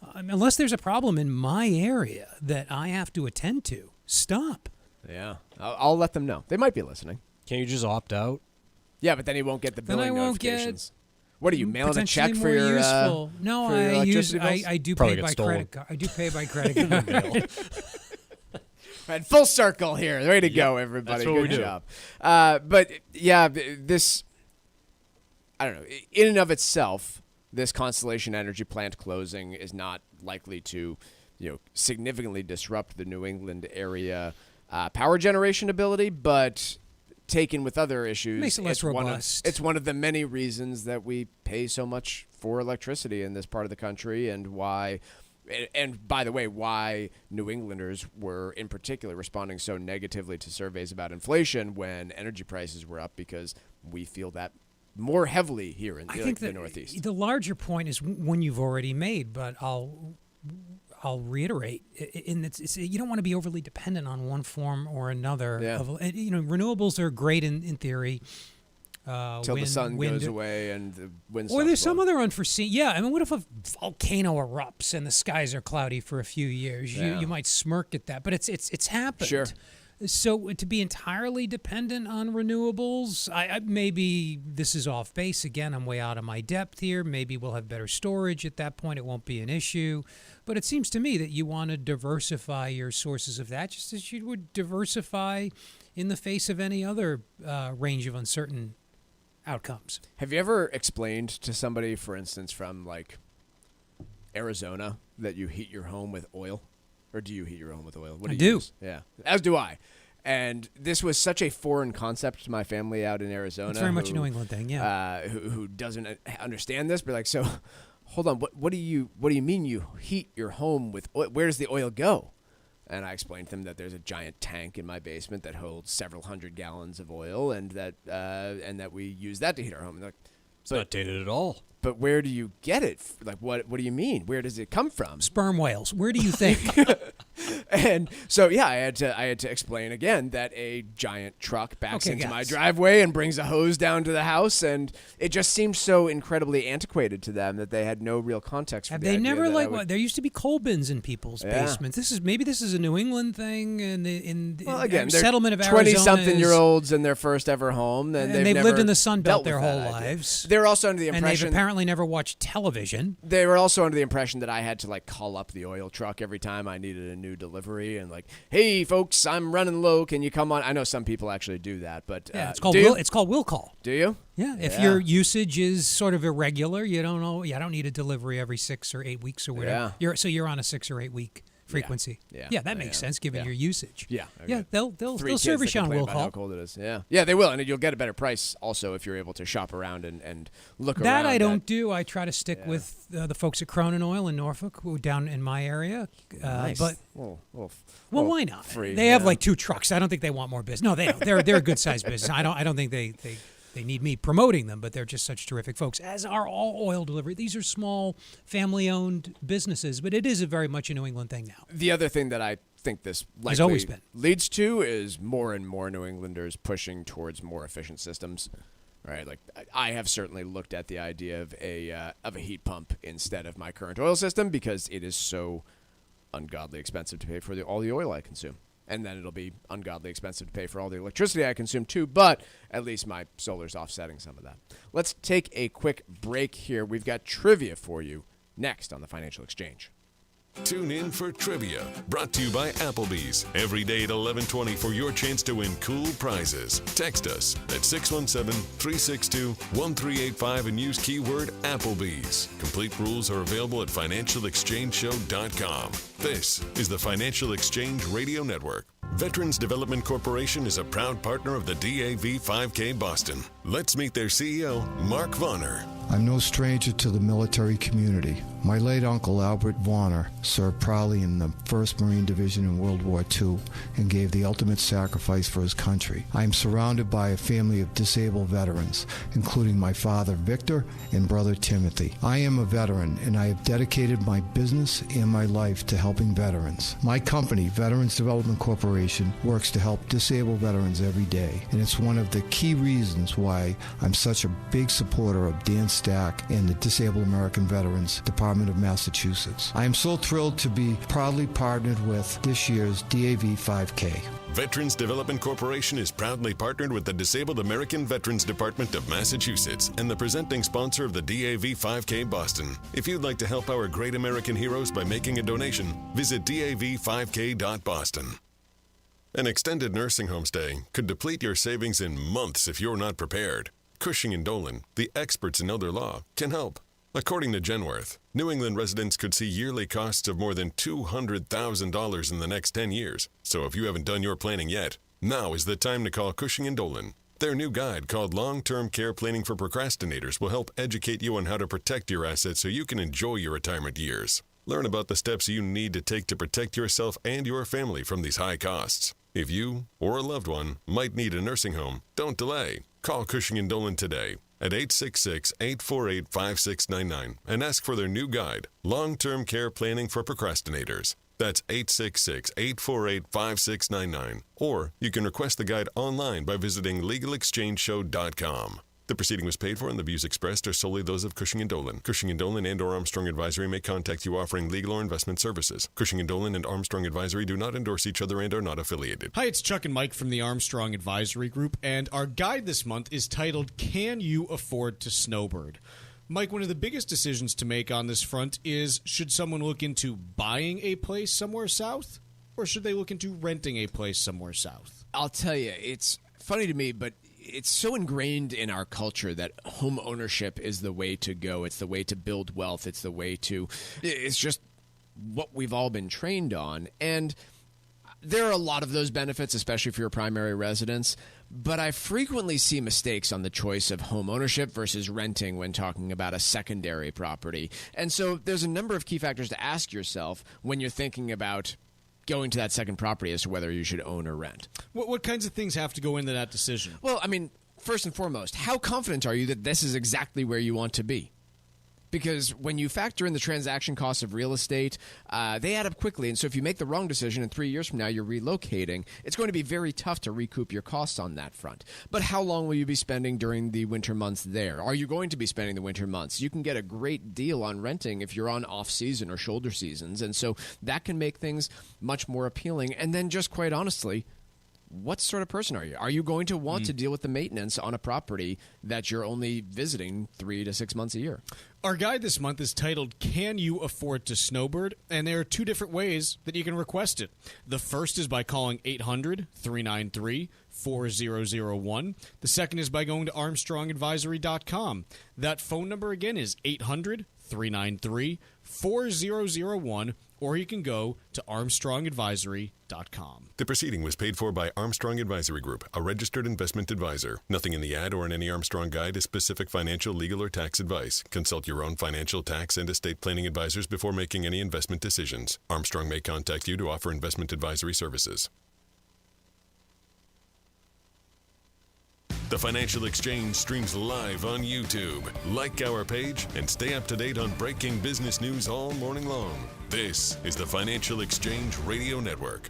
Unless there's a problem in my area that I have to attend to, stop. Yeah, I'll let them know. They might be listening. Can't you just opt out? Yeah, but then he won't get the billing notifications. What are you mailing a check for your? No, I do pay by credit card. I do pay by credit card. Right, full circle here. Way to go, everybody. That's what Good we do. job. But yeah, this I don't know. In and of itself, this Constellation Energy plant closing is not likely to, significantly disrupt the New England area power generation ability, but taken with other issues, makes it less robust. It's one of the many reasons that we pay so much for electricity in this part of the country, and why. And by the way, why New Englanders were in particular responding so negatively to surveys about inflation when energy prices were up, because we feel that more heavily here in the Northeast. The larger point is one you've already made, but I'll reiterate. You don't want to be overly dependent on one form or another. Yeah. Renewables are great in theory. Till the sun goes away and the wind stops or there's some blowing. other unforeseen. Yeah, I mean, what if a volcano erupts and the skies are cloudy for a few years? Yeah. You might smirk at that, but it's happened. Sure. So to be entirely dependent on renewables, I maybe this is off base again. I'm way out of my depth here. Maybe we'll have better storage at that point. It won't be an issue. But it seems to me that you want to diversify your sources of that, just as you would diversify in the face of any other range of uncertain outcomes. Have you ever explained to somebody, for instance, from like Arizona, that you heat your home with oil? Or do you heat your home with oil? What I you do. Use? Yeah, as do I. And this was such a foreign concept to my family out in Arizona. It's very much a New England thing, yeah. Who doesn't understand this? But like, so hold on, what do you mean you heat your home with oil? Where does the oil go? And I explained to them that there's a giant tank in my basement that holds several hundred gallons of oil, and that we use that to heat our home. And they're like, it's not dated at all. But where do you get it? Like, what do you mean? Where does it come from? Sperm whales. Where do you think? And so, yeah, I had to explain again that a giant truck backs into my driveway and brings a hose down to the house, and it just seemed so incredibly antiquated to them that they had no real context for Have the they idea never that there used to be coal bins in people's basements. This is a New England thing, and again, settlement of Arizona. 20-something-year-olds in their first ever home, and they've never lived in the Sun Belt their dealt with whole that idea. lives. They're also under the and impression, they've apparently never watched television. They were also under the impression that I had to like call up the oil truck every time I needed a new delivery, and like, hey folks, I'm running low. Can you come on? I know some people actually do that, but yeah, it's called will call. Do you? Yeah. If your usage is sort of irregular, you don't know. I don't need a delivery every 6 or 8 weeks or whatever. Yeah. You're on a 6 or 8 week frequency. Yeah. That makes sense given your usage. Yeah. Yeah, they'll Three service kids you that on complain will about call. how cold it is. Yeah, they will, and you'll get a better price also if you're able to shop around and look around. That I don't do. I try to stick with the folks at Cronin Oil in Norfolk, who are down in my area. Nice. But well, why not? Free, they have like 2 trucks. I don't think they want more business. No, they don't. They're a good sized business. I don't think they need me promoting them, but they're just such terrific folks, as are all oil delivery. These are small, family-owned businesses, but it is very much a New England thing now. The other thing that I think this Has always been. leads to is more and more New Englanders pushing towards more efficient systems. Right, like I have certainly looked at the idea of a heat pump instead of my current oil system because it is so ungodly expensive to pay for all the oil I consume. And then it'll be ungodly expensive to pay for all the electricity I consume too, but at least my solar's offsetting some of that. Let's take a quick break here. We've got trivia for you next on the Financial Exchange. Tune in for Trivia, brought to you by Applebee's. Every day at 11:20 for your chance to win cool prizes. Text us at 617-362-1385 and use keyword Applebee's. Complete rules are available at financialexchangeshow.com. This is the Financial Exchange Radio Network. Veterans Development Corporation is a proud partner of the DAV 5K Boston. Let's meet their CEO, Mark Vonner. I'm no stranger to the military community. My late uncle, Albert Vonner, served proudly in the 1st Marine Division in World War II and gave the ultimate sacrifice for his country. I am surrounded by a family of disabled veterans, including my father, Victor, and brother, Timothy. I am a veteran, and I have dedicated my business and my life to helping veterans. My company, Veterans Development Corporation, works to help disabled veterans every day, and it's one of the key reasons why I'm such a big supporter of Dan Stack and the Disabled American Veterans Department of Massachusetts. I am so thrilled to be proudly partnered with this year's DAV 5K. Veterans Development Corporation is proudly partnered with the Disabled American Veterans Department of Massachusetts and the presenting sponsor of the DAV 5K Boston. If you'd like to help our great American heroes by making a donation, visit dav5k.boston. An extended nursing home stay could deplete your savings in months if you're not prepared. Cushing & Dolan, the experts in elder law, can help. According to Genworth, New England residents could see yearly costs of more than $200,000 in the next 10 years. So if you haven't done your planning yet, now is the time to call Cushing & Dolan. Their new guide called Long-Term Care Planning for Procrastinators will help educate you on how to protect your assets so you can enjoy your retirement years. Learn about the steps you need to take to protect yourself and your family from these high costs. If you or a loved one might need a nursing home, don't delay. Call Cushing & Dolan today at 866-848-5699 and ask for their new guide, Long-Term Care Planning for Procrastinators. That's 866-848-5699. Or you can request the guide online by visiting LegalExchangeShow.com. The proceeding was paid for and the views expressed are solely those of Cushing & Dolan. Cushing & Dolan and or Armstrong Advisory may contact you offering legal or investment services. Cushing & Dolan and Armstrong Advisory do not endorse each other and are not affiliated. Hi, it's Chuck and Mike from the Armstrong Advisory Group, and our guide this month is titled, Can You Afford to Snowbird? Mike, one of the biggest decisions to make on this front is, should someone look into buying a place somewhere south, or should they look into renting a place somewhere south? I'll tell you, it's funny to me, but it's so ingrained in our culture that home ownership is the way to go. It's the way to build wealth. It's just what we've all been trained on. And there are a lot of those benefits, especially for your primary residence. But I frequently see mistakes on the choice of home ownership versus renting when talking about a secondary property. And so there's a number of key factors to ask yourself when you're thinking about going to that second property as to whether you should own or rent. What kinds of things have to go into that decision? Well, I mean, first and foremost, how confident are you that this is exactly where you want to be? Because when you factor in the transaction costs of real estate, they add up quickly. And so if you make the wrong decision and 3 years from now you're relocating, it's going to be very tough to recoup your costs on that front. But how long will you be spending during the winter months there? Are you going to be spending the winter months? You can get a great deal on renting if you're on off-season or shoulder seasons. And so that can make things much more appealing. And then just quite honestly, what sort of person are you? Are you going to want to deal with the maintenance on a property that you're only visiting 3 to 6 months a year? Our guide this month is titled, Can You Afford to Snowbird? And there are two different ways that you can request it. The first is by calling 800-393-4001. The second is by going to ArmstrongAdvisory.com. That phone number again is 800-393-4001, or you can go to ArmstrongAdvisory.com. The proceeding was paid for by Armstrong Advisory Group, a registered investment advisor. Nothing in the ad or in any Armstrong guide is specific financial, legal, or tax advice. Consult your own financial, tax, and estate planning advisors before making any investment decisions. Armstrong may contact you to offer investment advisory services. The Financial Exchange streams live on YouTube. Like our page and stay up to date on breaking business news all morning long. This is the Financial Exchange Radio Network.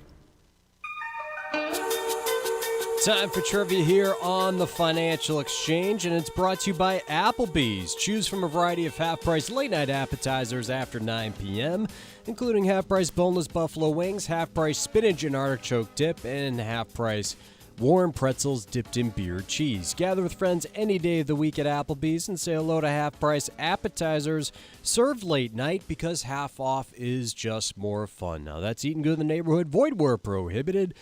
Time for trivia here on the Financial Exchange, and it's brought to you by Applebee's. Choose from a variety of half-price late-night appetizers after 9 p.m., including half-price boneless buffalo wings, half-price spinach and artichoke dip, and half-price warm pretzels dipped in beer cheese. Gather with friends any day of the week at Applebee's and say hello to half-price appetizers served late night, because half off is just more fun. Now, that's eating good in the neighborhood. Void where prohibited.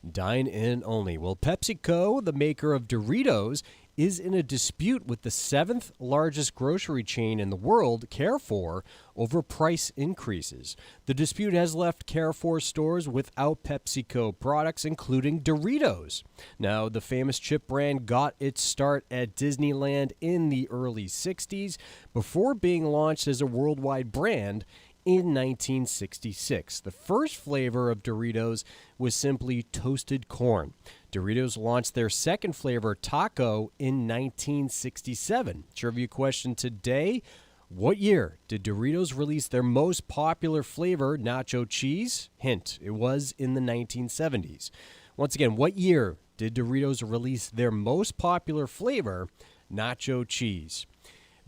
Dine in only. Well, PepsiCo, the maker of Doritos, is in a dispute with the 7th largest grocery chain in the world, Carrefour, over price increases. The dispute has left Carrefour stores without PepsiCo products, including Doritos. Now, the famous chip brand got its start at Disneyland in the early 60s before being launched as a worldwide brand in 1966. The first flavor of Doritos was simply toasted corn. Doritos launched their second flavor, taco, in 1967. Trivia question today: what year did Doritos release their most popular flavor, nacho cheese? Hint, it was in the 1970s. Once again, what year did Doritos release their most popular flavor, nacho cheese?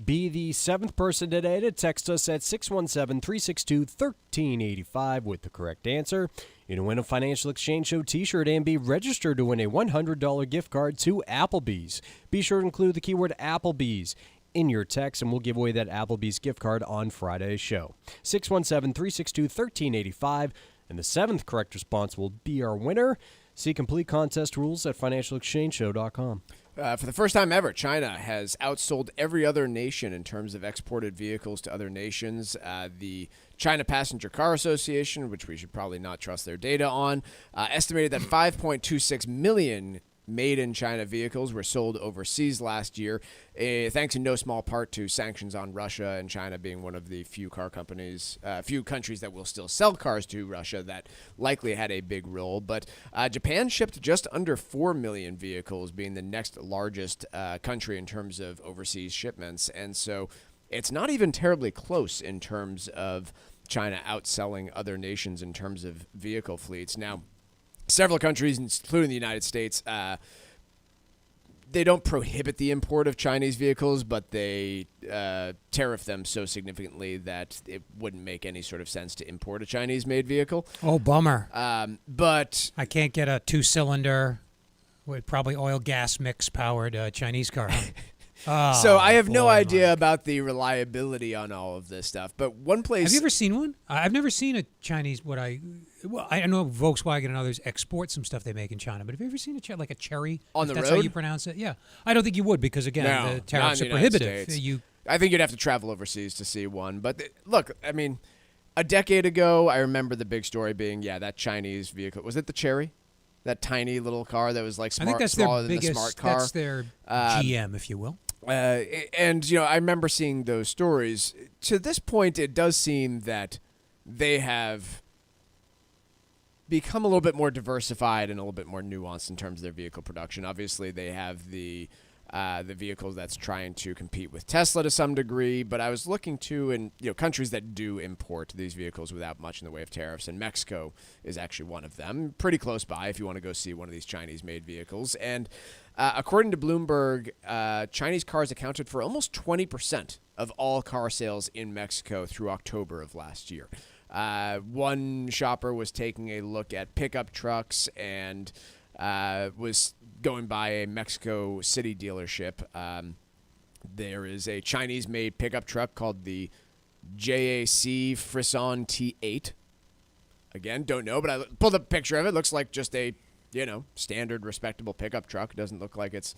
Be the 7th person today to text us at 617-362-1385 with the correct answer. You can win a Financial Exchange Show t-shirt and be registered to win a $100 gift card to Applebee's. Be sure to include the keyword Applebee's in your text, and we'll give away that Applebee's gift card on Friday's show. 617-362-1385, and the 7th correct response will be our winner. See complete contest rules at financialexchangeshow.com. For the first time ever, China has outsold every other nation in terms of exported vehicles to other nations. The China Passenger Car Association, which we should probably not trust their data on, estimated that 5.26 million made-in-China vehicles were sold overseas last year, thanks in no small part to sanctions on Russia, and China being one of the few countries that will still sell cars to Russia that likely had a big role. But Japan shipped just under 4 million vehicles, being the next largest country in terms of overseas shipments. And so it's not even terribly close in terms of China outselling other nations in terms of vehicle fleets. Now, several countries, including the United States, they don't prohibit the import of Chinese vehicles, but they tariff them so significantly that it wouldn't make any sort of sense to import a Chinese-made vehicle. Oh, bummer. But I can't get a 2-cylinder with probably oil-gas mix-powered Chinese car. So I have no boy, idea about the reliability on all of this stuff. But one place... Have you ever seen one? I've never seen a Chinese, I know Volkswagen and others export some stuff they make in China, but have you ever seen like a Cherry? On the That's road? how you pronounce it? Yeah. I don't think you would because, again, the tariffs are prohibitive. I think you'd have to travel overseas to see one. But look, I mean, a decade ago, I remember the big story being, that Chinese vehicle. Was it the Cherry? That tiny little car that was like I think that's smaller their than biggest, the smart car. That's their GM, if you will. And, I remember seeing those stories. To this point, it does seem that they have become a little bit more diversified and a little bit more nuanced in terms of their vehicle production. Obviously, they have the vehicles that's trying to compete with Tesla to some degree, but I was looking to in countries that do import these vehicles without much in the way of tariffs, and Mexico is actually one of them, pretty close by if you want to go see one of these Chinese-made vehicles. And according to Bloomberg, Chinese cars accounted for almost 20% of all car sales in Mexico through October of last year. One shopper was taking a look at pickup trucks and was going by a Mexico City dealership. There is a Chinese-made pickup truck called the JAC Frisson T8. Again, don't know, but I pulled up a picture of it. Looks like just a, standard, respectable pickup truck. Doesn't look like it's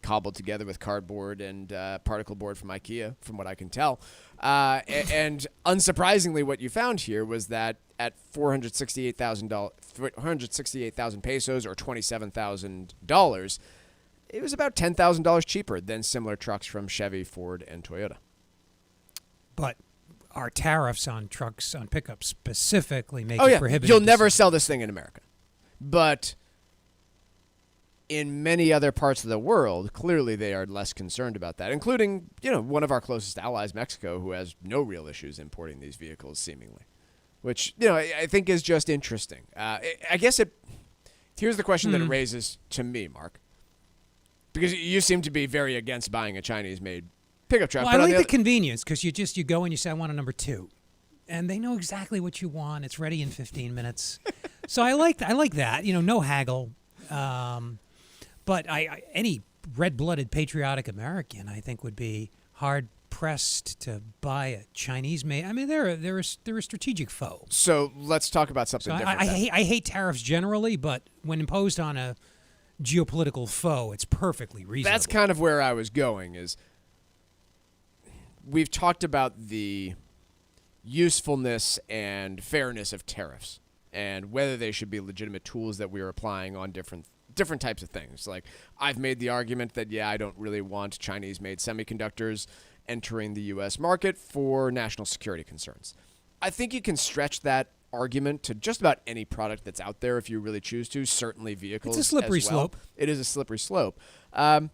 cobbled together with cardboard and particle board from IKEA, from what I can tell. And unsurprisingly, what you found here was that at $468,000 pesos or $27,000, it was about $10,000 cheaper than similar trucks from Chevy, Ford, and Toyota. But our tariffs on trucks, on pickups specifically, make it prohibitive. You'll never sell this thing in America. But in many other parts of the world, clearly they are less concerned about that, including, one of our closest allies, Mexico, who has no real issues importing these vehicles, seemingly, which, I think is just interesting. I guess here's the question that it raises to me, Mark, because you seem to be very against buying a Chinese-made pickup truck. Well, I like the convenience because you go and you say, I want a number 2. And they know exactly what you want. It's ready in 15 minutes. So I like that. No haggle. But any red-blooded patriotic American, I think, would be hard-pressed to buy a Chinese-made. I mean, they're a strategic foe. So let's talk about something different. I hate tariffs generally, but when imposed on a geopolitical foe, it's perfectly reasonable. That's kind of where I was going. Is we've talked about the usefulness and fairness of tariffs and whether they should be legitimate tools that we are applying on different types of things. Like, I've made the argument that, I don't really want Chinese-made semiconductors entering the U.S. market for national security concerns. I think you can stretch that argument to just about any product that's out there if you really choose to, certainly vehicles It's a slippery as well. slope. It is a slippery slope. But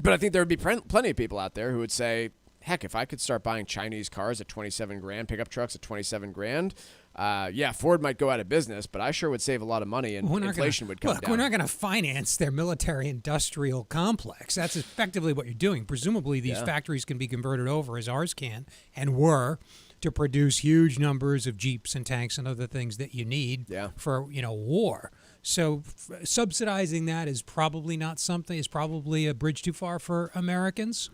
I think there would be plenty of people out there who would say, heck, if I could start buying Chinese cars at $27,000, pickup trucks at $27,000, Ford might go out of business, but I sure would save a lot of money and inflation would come down. We're not going to finance their military-industrial complex. That's effectively what you're doing. Presumably, these factories can be converted over, as ours can, and were, to produce huge numbers of Jeeps and tanks and other things that you need for, war. So subsidizing that is probably not something, is probably a bridge too far for Americans.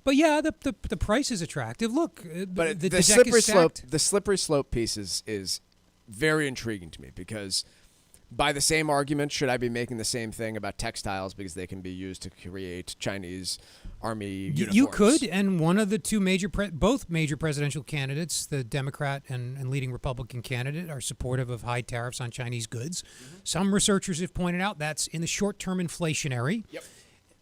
But the price is attractive. Look, but the slippery slope. The slippery slope piece is very intriguing to me because, by the same argument, should I be making the same thing about textiles because they can be used to create Chinese army uniforms? You could, and one of the two both major presidential candidates, the Democrat and leading Republican candidate, are supportive of high tariffs on Chinese goods. Mm-hmm. Some researchers have pointed out that's in the short term inflationary. Yep.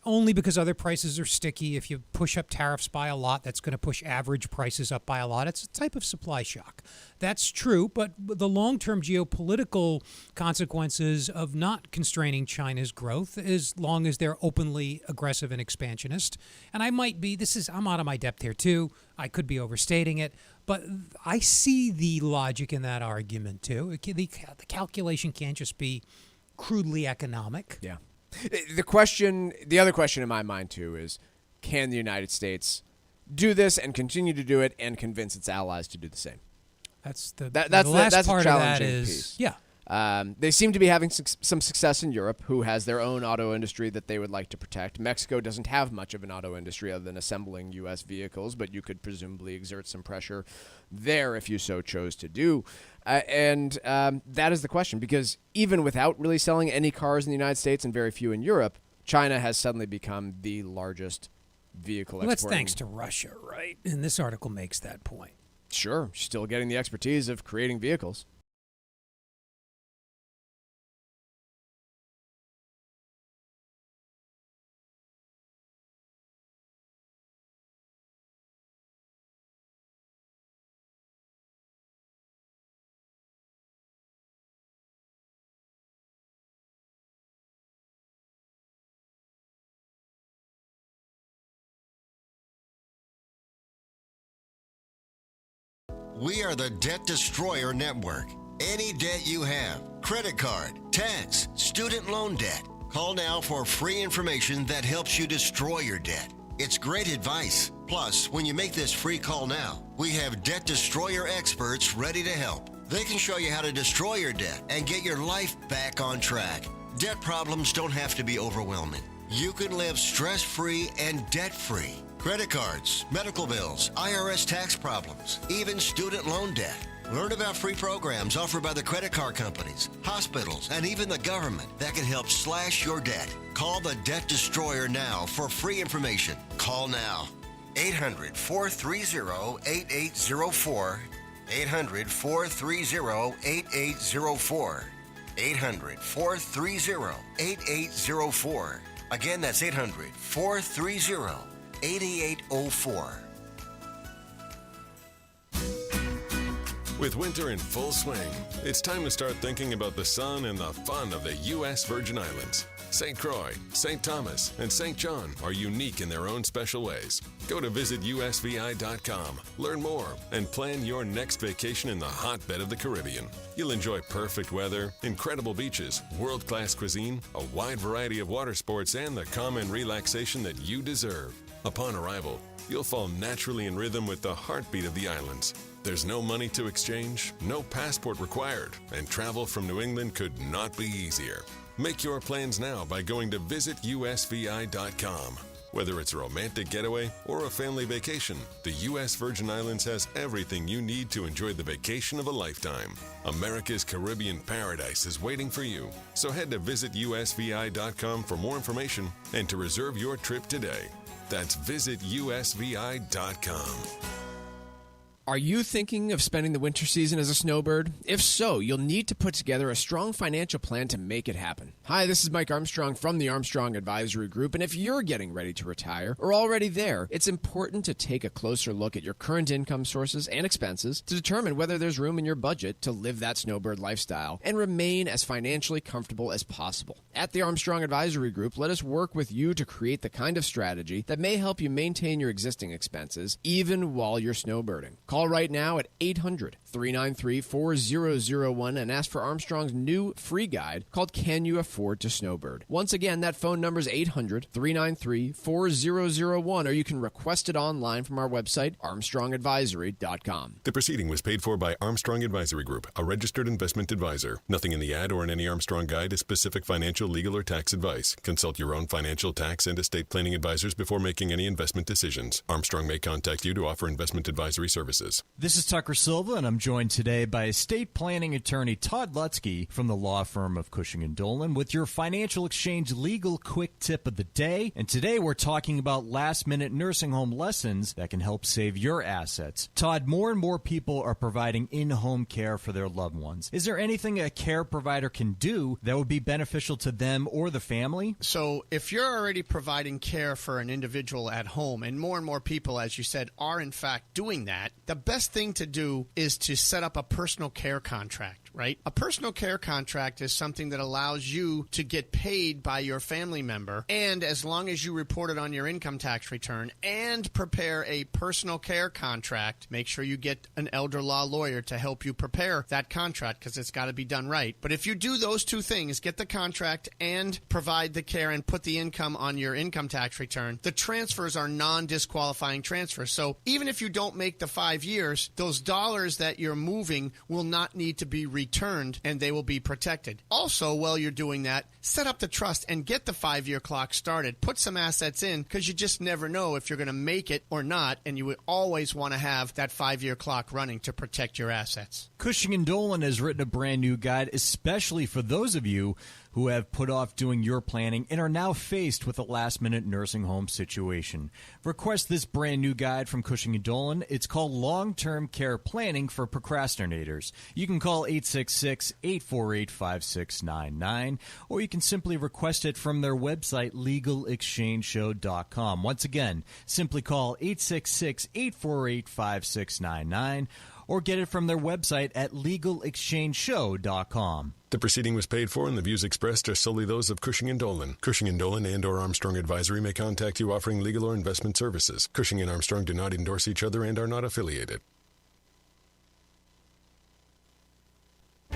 Only because other prices are sticky. If you push up tariffs by a lot, that's going to push average prices up by a lot. It's a type of supply shock. That's true, but the long-term geopolitical consequences of not constraining China's growth, as long as they're openly aggressive and expansionist, and I'm out of my depth here too. I could be overstating it, but I see the logic in that argument too. The calculation can't just be crudely economic. Yeah. The other question in my mind, too, is can the United States do this and continue to do it and convince its allies to do the same? That's the last part a of that challenging is, piece. yeah. They seem to be having some success in Europe, who has their own auto industry that they would like to protect. Mexico doesn't have much of an auto industry other than assembling U.S. vehicles, but you could presumably exert some pressure there if you so chose to do. And that is the question, because even without really selling any cars in the United States and very few in Europe, China has suddenly become the largest vehicle Well, that's exporting. thanks to Russia, right? And this article makes that point. Sure, still getting the expertise of creating vehicles. We are the Debt Destroyer Network. Any debt you have, credit card, tax, student loan debt, call now for free information that helps you destroy your debt. It's great advice. Plus, when you make this free call now, we have Debt Destroyer experts ready to help. They can show you how to destroy your debt and get your life back on track. Debt problems don't have to be overwhelming. You can live stress-free and debt-free. Credit cards, medical bills, IRS tax problems, even student loan debt. Learn about free programs offered by the credit card companies, hospitals, and even the government that can help slash your debt. Call the Debt Destroyer now for free information. Call now. 800-430-8804. 800-430-8804. 800-430-8804. Again, that's 800-430-8804. With winter in full swing, it's time to start thinking about the sun and the fun of the U.S. Virgin Islands. St. Croix, St. Thomas, and St. John are unique in their own special ways. Go to visitusvi.com, learn more, and plan your next vacation in the hotbed of the Caribbean. You'll enjoy perfect weather, incredible beaches, world-class cuisine, a wide variety of water sports, and the calm and relaxation that you deserve. Upon arrival, you'll fall naturally in rhythm with the heartbeat of the islands. There's no money to exchange, no passport required, and travel from New England could not be easier. Make your plans now by going to visitusvi.com. Whether it's a romantic getaway or a family vacation, the U.S. Virgin Islands has everything you need to enjoy the vacation of a lifetime. America's Caribbean paradise is waiting for you. So head to visitusvi.com for more information and to reserve your trip today. That's visitusvi.com. Are you thinking of spending the winter season as a snowbird? If so, you'll need to put together a strong financial plan to make it happen. Hi, this is Mike Armstrong from the Armstrong Advisory Group, and if you're getting ready to retire or already there, it's important to take a closer look at your current income sources and expenses to determine whether there's room in your budget to live that snowbird lifestyle and remain as financially comfortable as possible. At the Armstrong Advisory Group, let us work with you to create the kind of strategy that may help you maintain your existing expenses even while you're snowbirding. Call right now at 800-393-4001 and ask for Armstrong's new free guide called Can You Afford to Snowbird? Once again, that phone number is 800-393-4001, or you can request it online from our website, armstrongadvisory.com. The proceeding was paid for by Armstrong Advisory Group, a registered investment advisor. Nothing in the ad or in any Armstrong guide is specific financial, legal, or tax advice. Consult your own financial, tax, and estate planning advisors before making any investment decisions. Armstrong may contact you to offer investment advisory services. This is Tucker Silva, and I'm joined today by estate planning attorney Todd Lutzke from the law firm of Cushing & Dolan with your Financial Exchange legal quick tip of the day. And today we're talking about last-minute nursing home lessons that can help save your assets. Todd, more and more people are providing in-home care for their loved ones. Is there anything a care provider can do that would be beneficial to them or the family? So if you're already providing care for an individual at home, and more people, as you said, are in fact doing that, the best thing to do is to set up a personal care contract right? A personal care contract is something that allows you to get paid by your family member, and as long as you report it on your income tax return and prepare a personal care contract, make sure you get an elder law lawyer to help you prepare that contract because it's got to be done right. But if you do those two things, get the contract and provide the care and put the income on your income tax return, the transfers are non-disqualifying transfers. So even if you don't make the 5 years, those dollars that you're moving will not need to be returned and they will be protected. Also, while you're doing that, set up the trust and get the 5-year clock started. Put some assets in because you just never know if you're going to make it or not, and you would always want to have that 5-year clock running to protect your assets. Cushing and Dolan has written a brand new guide, especially for those of you who have put off doing your planning and are now faced with a last-minute nursing home situation. Request this brand new guide from Cushing and Dolan. It's called Long-Term Care Planning for Procrastinators. You can call 866-848-5699, or you can simply request it from their website, legalexchangeshow.com. Once again, simply call 866-848-5699, or get it from their website at legalexchangeshow.com. The proceeding was paid for, and the views expressed are solely those of Cushing & Dolan. Cushing & Dolan and/or Armstrong Advisory may contact you offering legal or investment services. Cushing and Armstrong do not endorse each other and are not affiliated.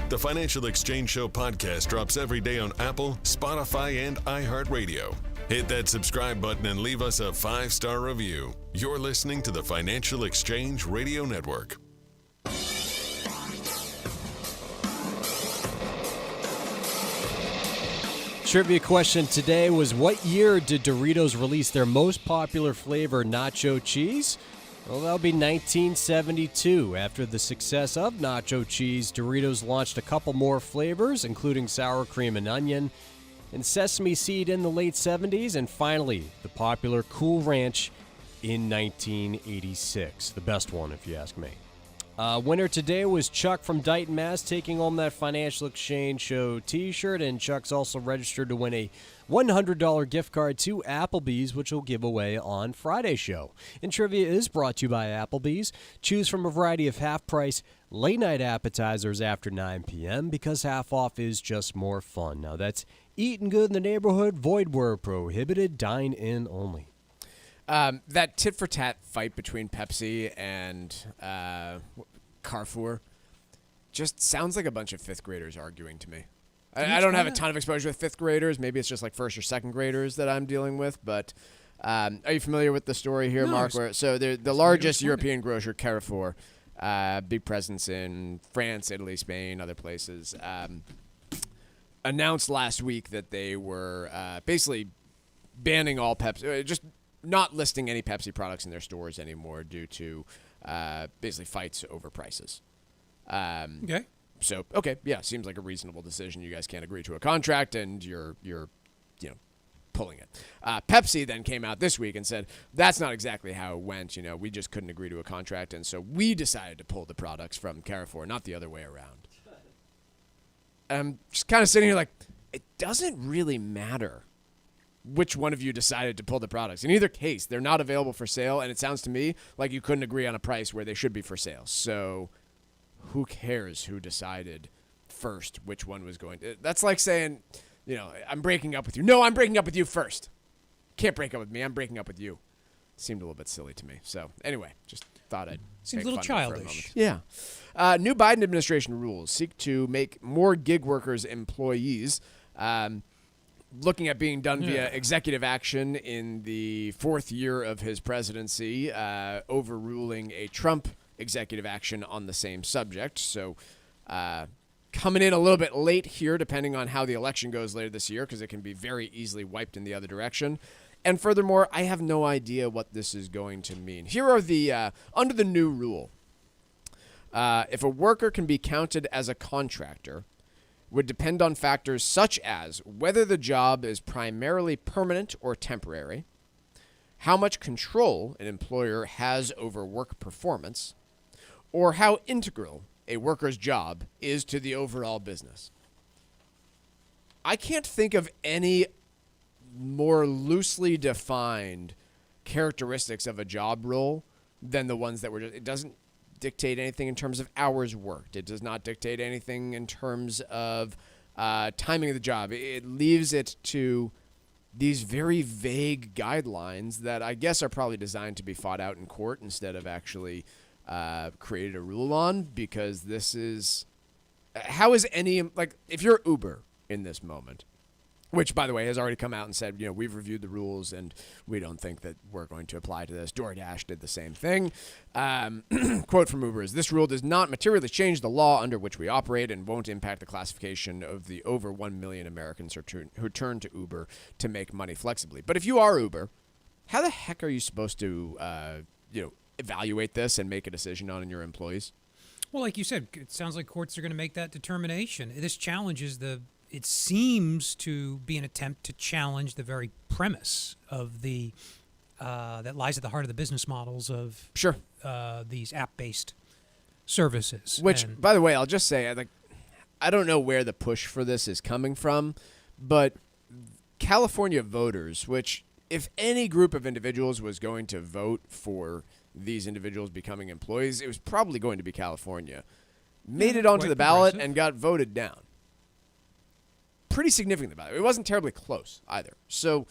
The Financial Exchange Show podcast drops every day on Apple, Spotify, and iHeartRadio. Hit that subscribe button and leave us a 5-star review. You're listening to the Financial Exchange Radio Network. Trivia question today was, what year did Doritos release their most popular flavor, nacho cheese? Well, that'll be 1972. After the success of nacho cheese, Doritos launched a couple more flavors, including sour cream and onion, and sesame seed in the late 70s, and finally, the popular Cool Ranch in 1986. The best one, if you ask me. Winner today was Chuck from Dighton, Mass, taking home that Financial Exchange Show t-shirt, and Chuck's also registered to win a $100 gift card to Applebee's, which we'll give away on Friday's show. And trivia is brought to you by Applebee's. Choose from a variety of half-price late-night appetizers after 9 p.m. because half off is just more fun. Now, that's eating good in the neighborhood, void where prohibited, dine in only. That tit-for-tat fight between Pepsi and Carrefour just sounds like a bunch of fifth graders arguing to me. I don't have a ton of exposure with fifth graders. Maybe it's just like first or second graders that I'm dealing with. But are you familiar with the story here, Mark? So they're the largest European grocer, Carrefour, big presence in France, Italy, Spain, other places, announced last week that they were basically banning all Pepsi, just not listing any Pepsi products in their stores anymore due to basically fights over prices. Okay. So, yeah, seems like a reasonable decision. You guys can't agree to a contract, and you're pulling it. Pepsi then came out this week and said, that's not exactly how it went. We just couldn't agree to a contract, and so we decided to pull the products from Carrefour, not the other way around. I'm just kind of sitting here like, it doesn't really matter which one of you decided to pull the products. In either case, they're not available for sale, and it sounds to me like you couldn't agree on a price where they should be for sale. So who cares who decided first which one was going to... That's like saying, I'm breaking up with you. No, I'm breaking up with you first. Can't break up with me. I'm breaking up with you. Seemed a little bit silly to me. So anyway, just thought I'd... Seems a little childish. Yeah. New Biden administration rules seek to make more gig workers employees. Looking at being done via executive action in the fourth year of his presidency, overruling a Trump executive action on the same subject. So coming in a little bit late here, depending on how the election goes later this year, because it can be very easily wiped in the other direction. And furthermore, I have no idea what this is going to mean. Here are the, under the new rule, if a worker can be counted as a contractor, would depend on factors such as whether the job is primarily permanent or temporary, how much control an employer has over work performance, or how integral a worker's job is to the overall business. I can't think of any more loosely defined characteristics of a job role than the ones that were just, it doesn't dictate anything in terms of hours worked. It does not dictate anything in terms of timing of the job. It leaves it to these very vague guidelines that I guess are probably designed to be fought out in court instead of actually created a rule on, because this is... How is any... Like, if you're Uber in this moment, which, by the way, has already come out and said, we've reviewed the rules and we don't think that we're going to apply to this. DoorDash did the same thing. Quote from Uber is, "This rule does not materially change the law under which we operate and won't impact the classification of the over 1 million Americans who turn to Uber to make money flexibly." But if you are Uber, how the heck are you supposed to, evaluate this and make a decision on your employees? Well, like you said, it sounds like courts are going to make that determination. This challenges it seems to be an attempt to challenge the very premise of that lies at the heart of the business models of these app-based services. Which, by the way, I'll just say, I don't know where the push for this is coming from, but California voters, which if any group of individuals was going to vote for these individuals becoming employees, it was probably going to be California, made it onto the ballot and got voted down. Pretty significantly about it. It wasn't terribly close either. So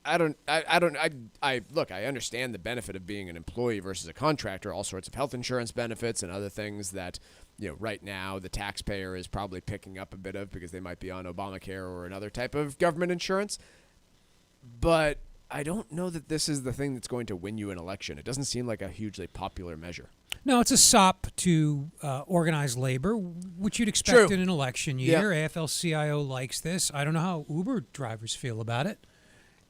I understand the benefit of being an employee versus a contractor, all sorts of health insurance benefits and other things that, right now the taxpayer is probably picking up a bit of because they might be on Obamacare or another type of government insurance. But I don't know that this is the thing that's going to win you an election. It doesn't seem like a hugely popular measure. No, it's a sop to organized labor, which you'd expect in an election year. Yeah. AFL-CIO likes this. I don't know how Uber drivers feel about it.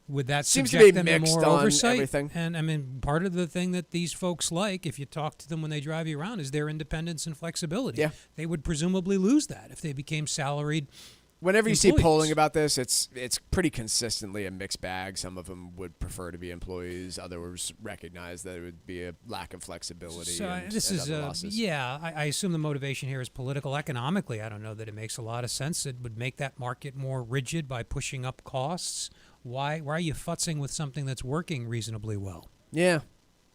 Would that subject them to more oversight? Everything. And I mean, part of the thing that these folks like, if you talk to them when they drive you around, is their independence and flexibility. Yeah. They would presumably lose that if they became salaried. Whenever you employees. see polling about this, it's pretty consistently a mixed bag. Some of them would prefer to be employees. Others recognize that it would be a lack of flexibility. So and other losses. I assume the motivation here is political. Economically, I don't know that it makes a lot of sense. It would make that market more rigid by pushing up costs. Why are you futzing with something that's working reasonably well? Yeah.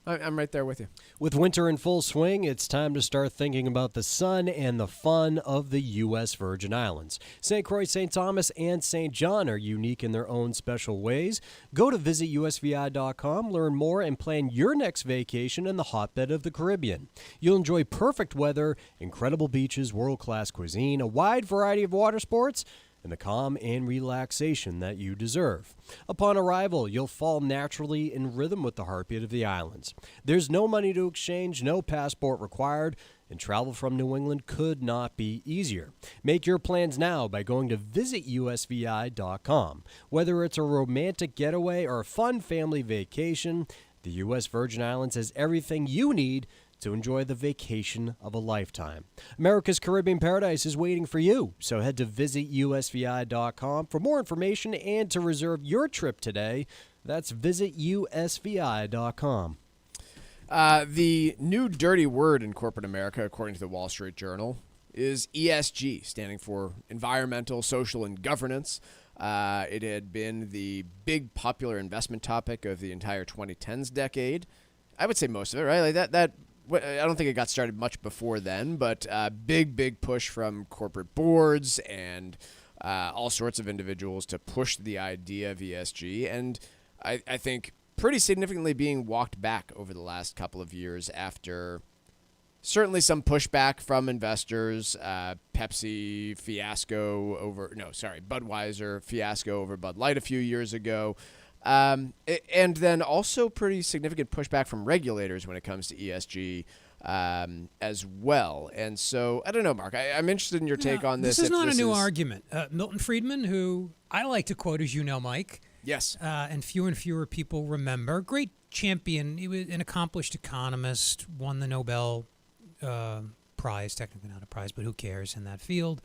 I'm right there with you. With winter in full swing, it's time to start thinking about the sun and the fun of the U.S. Virgin Islands. St. Croix, St. Thomas, and St. John are unique in their own special ways. Go to visitusvi.com, learn more, and plan your next vacation in the hotbed of the Caribbean. You'll enjoy perfect weather, incredible beaches, world-class cuisine, a wide variety of water sports, and the calm and relaxation that you deserve. Upon arrival, you'll fall naturally in rhythm with the heartbeat of the islands. There's no money to exchange, no passport required, and travel from New England could not be easier. Make your plans now by going to visitusvi.com. Whether it's a romantic getaway or a fun family vacation, the U.S. Virgin Islands has everything you need to enjoy the vacation of a lifetime. America's Caribbean Paradise is waiting for you, so head to visitusvi.com for more information and to reserve your trip today. That's visitusvi.com. The new dirty word in corporate America, according to the Wall Street Journal, is ESG, standing for environmental, social, and governance. It had been the big popular investment topic of the entire 2010s decade. I would say most of it, right? Like that I don't think it got started much before then, but big push from corporate boards and all sorts of individuals to push the idea of ESG. And I think pretty significantly being walked back over the last couple of years after certainly some pushback from investors, Budweiser fiasco over Bud Light a few years ago. And then also pretty significant pushback from regulators when it comes to ESG as well. And so, I don't know, Mark, I'm interested in your take on this. This is not a new argument. Milton Friedman, who I like to quote, as you know, Mike. Yes. And fewer people remember. Great champion. He was an accomplished economist, won the Nobel Prize, technically not a prize, but who cares in that field.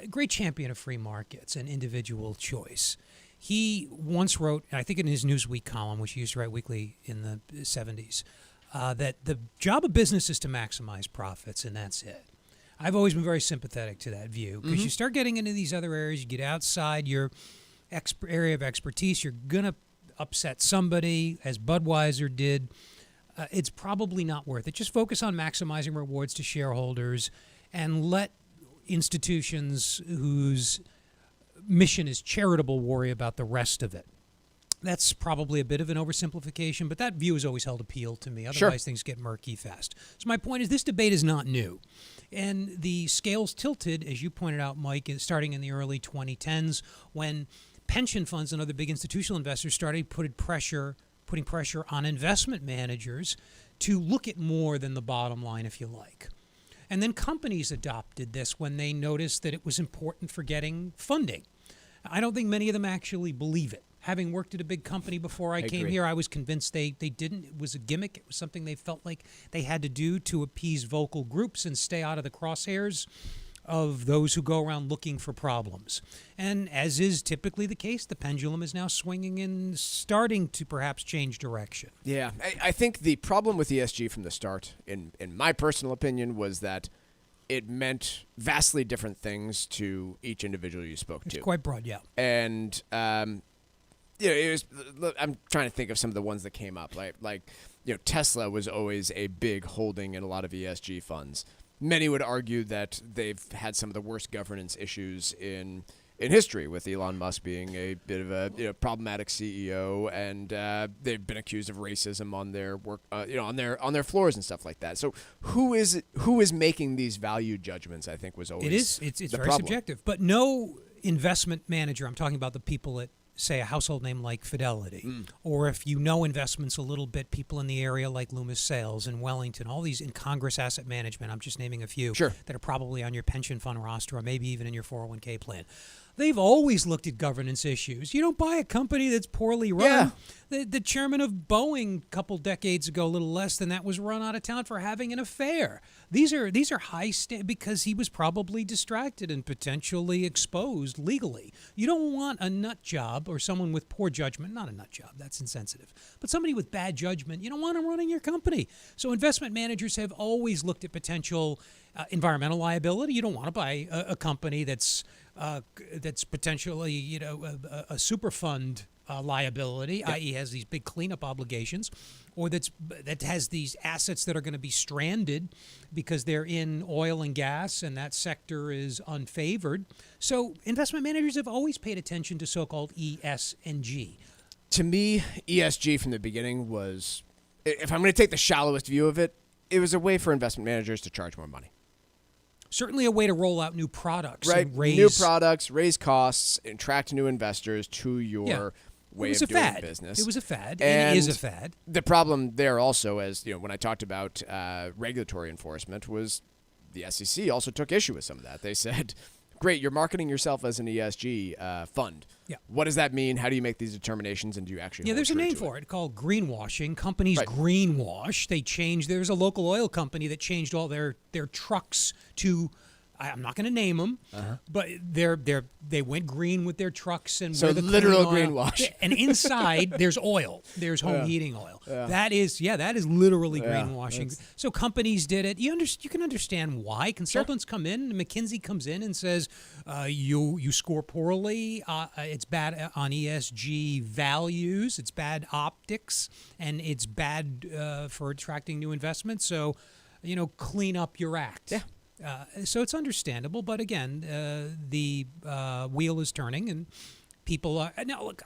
Great champion of free markets and individual choice. He once wrote, I think in his Newsweek column, which he used to write weekly in the 70s, that the job of business is to maximize profits, and that's it. I've always been very sympathetic to that view because you start getting into these other areas, you get outside your area of expertise, you're going to upset somebody, as Budweiser did it's probably not worth it. Just focus on maximizing rewards to shareholders and let institutions whose mission is charitable worry about the rest of it. That's probably a bit of an oversimplification, but that view has always held appeal to me. Otherwise, things get murky fast. So my point is this debate is not new. And the scales tilted, as you pointed out, Mike, starting in the early 2010s when pension funds and other big institutional investors started putting pressure on investment managers to look at more than the bottom line, if you like. And then companies adopted this when they noticed that it was important for getting funding. I don't think many of them actually believe it. Having worked at a big company before I came here, I was convinced they didn't. It was a gimmick. It was something they felt like they had to do to appease vocal groups and stay out of the crosshairs of those who go around looking for problems. And as is typically the case, the pendulum is now swinging and starting to perhaps change direction. Yeah, I think the problem with ESG from the start, in my personal opinion, was that it meant vastly different things to each individual you spoke to. It's quite broad, yeah. And it was. I'm trying to think of some of the ones that came up. Like Tesla was always a big holding in a lot of ESG funds. Many would argue that they've had some of the worst governance issues in history, with Elon Musk being a bit of a problematic CEO, and they've been accused of racism on their work, on their floors and stuff like that. So who is making these value judgments? I think was always it's the very problem. subjective, but no investment manager. I'm talking about the people at, say, a household name like Fidelity, or if you know investments a little bit, people in the area like Loomis Sayles and Wellington, all these in Congress Asset Management, I'm just naming a few that are probably on your pension fund roster or maybe even in your 401k plan. They've always looked at governance issues. You don't buy a company that's poorly run. The chairman of Boeing a couple decades ago, a little less than that, was run out of town for having an affair. These are high because he was probably distracted and potentially exposed legally. You don't want a nut job or someone with poor judgment. Not a nut job, that's insensitive. But somebody with bad judgment, you don't want them running your company. So investment managers have always looked at potential environmental liability. You don't want to buy a company that's potentially a super fund liability, i.e. has these big cleanup obligations, or that has these assets that are going to be stranded because they're in oil and gas and that sector is unfavored. So investment managers have always paid attention to so-called ESG. To me, ESG from the beginning was, if I'm going to take the shallowest view of it, it was a way for investment managers to charge more money. Certainly a way to roll out new products. Right, and raise new products, raise costs, attract new investors to your way of doing business. It was a fad, and it is a fad. The problem there also, as when I talked about regulatory enforcement, was the SEC also took issue with some of that. They said, great, you're marketing yourself as an ESG fund. Yeah. What does that mean? How do you make these determinations, and do you actually there's a name for it called greenwashing. Companies greenwash. They change. There's a local oil company that changed all their trucks to, I'm not going to name them, but they went green with their trucks and so the literal greenwash. And inside there's oil. There's home heating oil. That is literally greenwashing. So companies did it. You can understand why. Consultants come in. McKinsey comes in and says, you score poorly. It's bad on ESG values. It's bad optics, and it's bad for attracting new investments. So, clean up your act. Yeah. So it's understandable, but again, the wheel is turning, and people are now. Look,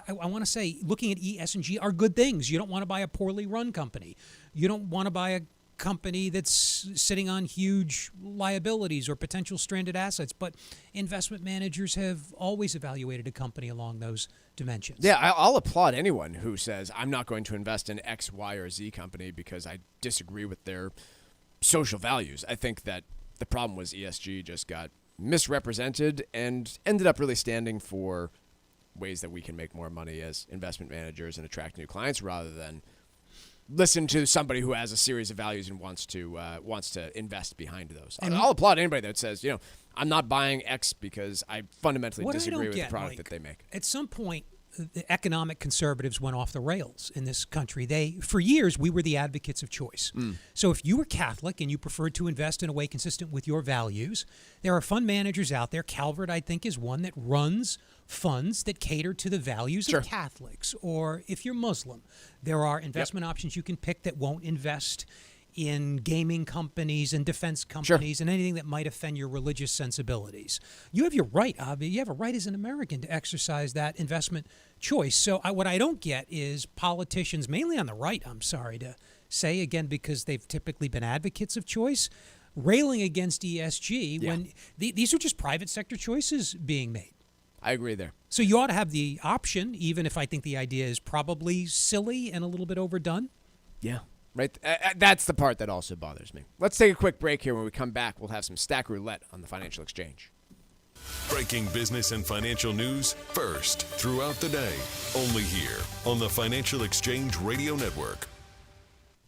I want to say, looking at ESG are good things. You don't want to buy a poorly run company. You don't want to buy a company that's sitting on huge liabilities or potential stranded assets. But investment managers have always evaluated a company along those dimensions. Yeah, I'll applaud anyone who says, I'm not going to invest in X, Y, or Z company because I disagree with their social values. I think that the problem was ESG just got misrepresented and ended up really standing for ways that we can make more money as investment managers and attract new clients, rather than listen to somebody who has a series of values and wants to invest behind those. And I'll applaud anybody that says, I'm not buying X because I fundamentally disagree with the product that they make. At some point, the economic conservatives went off the rails in this country. For years, we were the advocates of choice. So if you were Catholic and you preferred to invest in a way consistent with your values, there are fund managers out there. Calvert, I think, is one that runs funds that cater to the values of Catholics. Or if you're Muslim, there are investment options you can pick that won't invest in gaming companies and defense companies and anything that might offend your religious sensibilities. You have your right, Avi. You have a right as an American to exercise that investment choice. So what I don't get is politicians, mainly on the right, I'm sorry to say, again, because they've typically been advocates of choice, railing against ESG when these are just private sector choices being made. I agree there. So you ought to have the option, even if I think the idea is probably silly and a little bit overdone. Yeah. Right. That's the part that also bothers me. Let's take a quick break here. When we come back, we'll have some stack roulette on the Financial Exchange. Breaking business and financial news first throughout the day. Only here on the Financial Exchange Radio Network.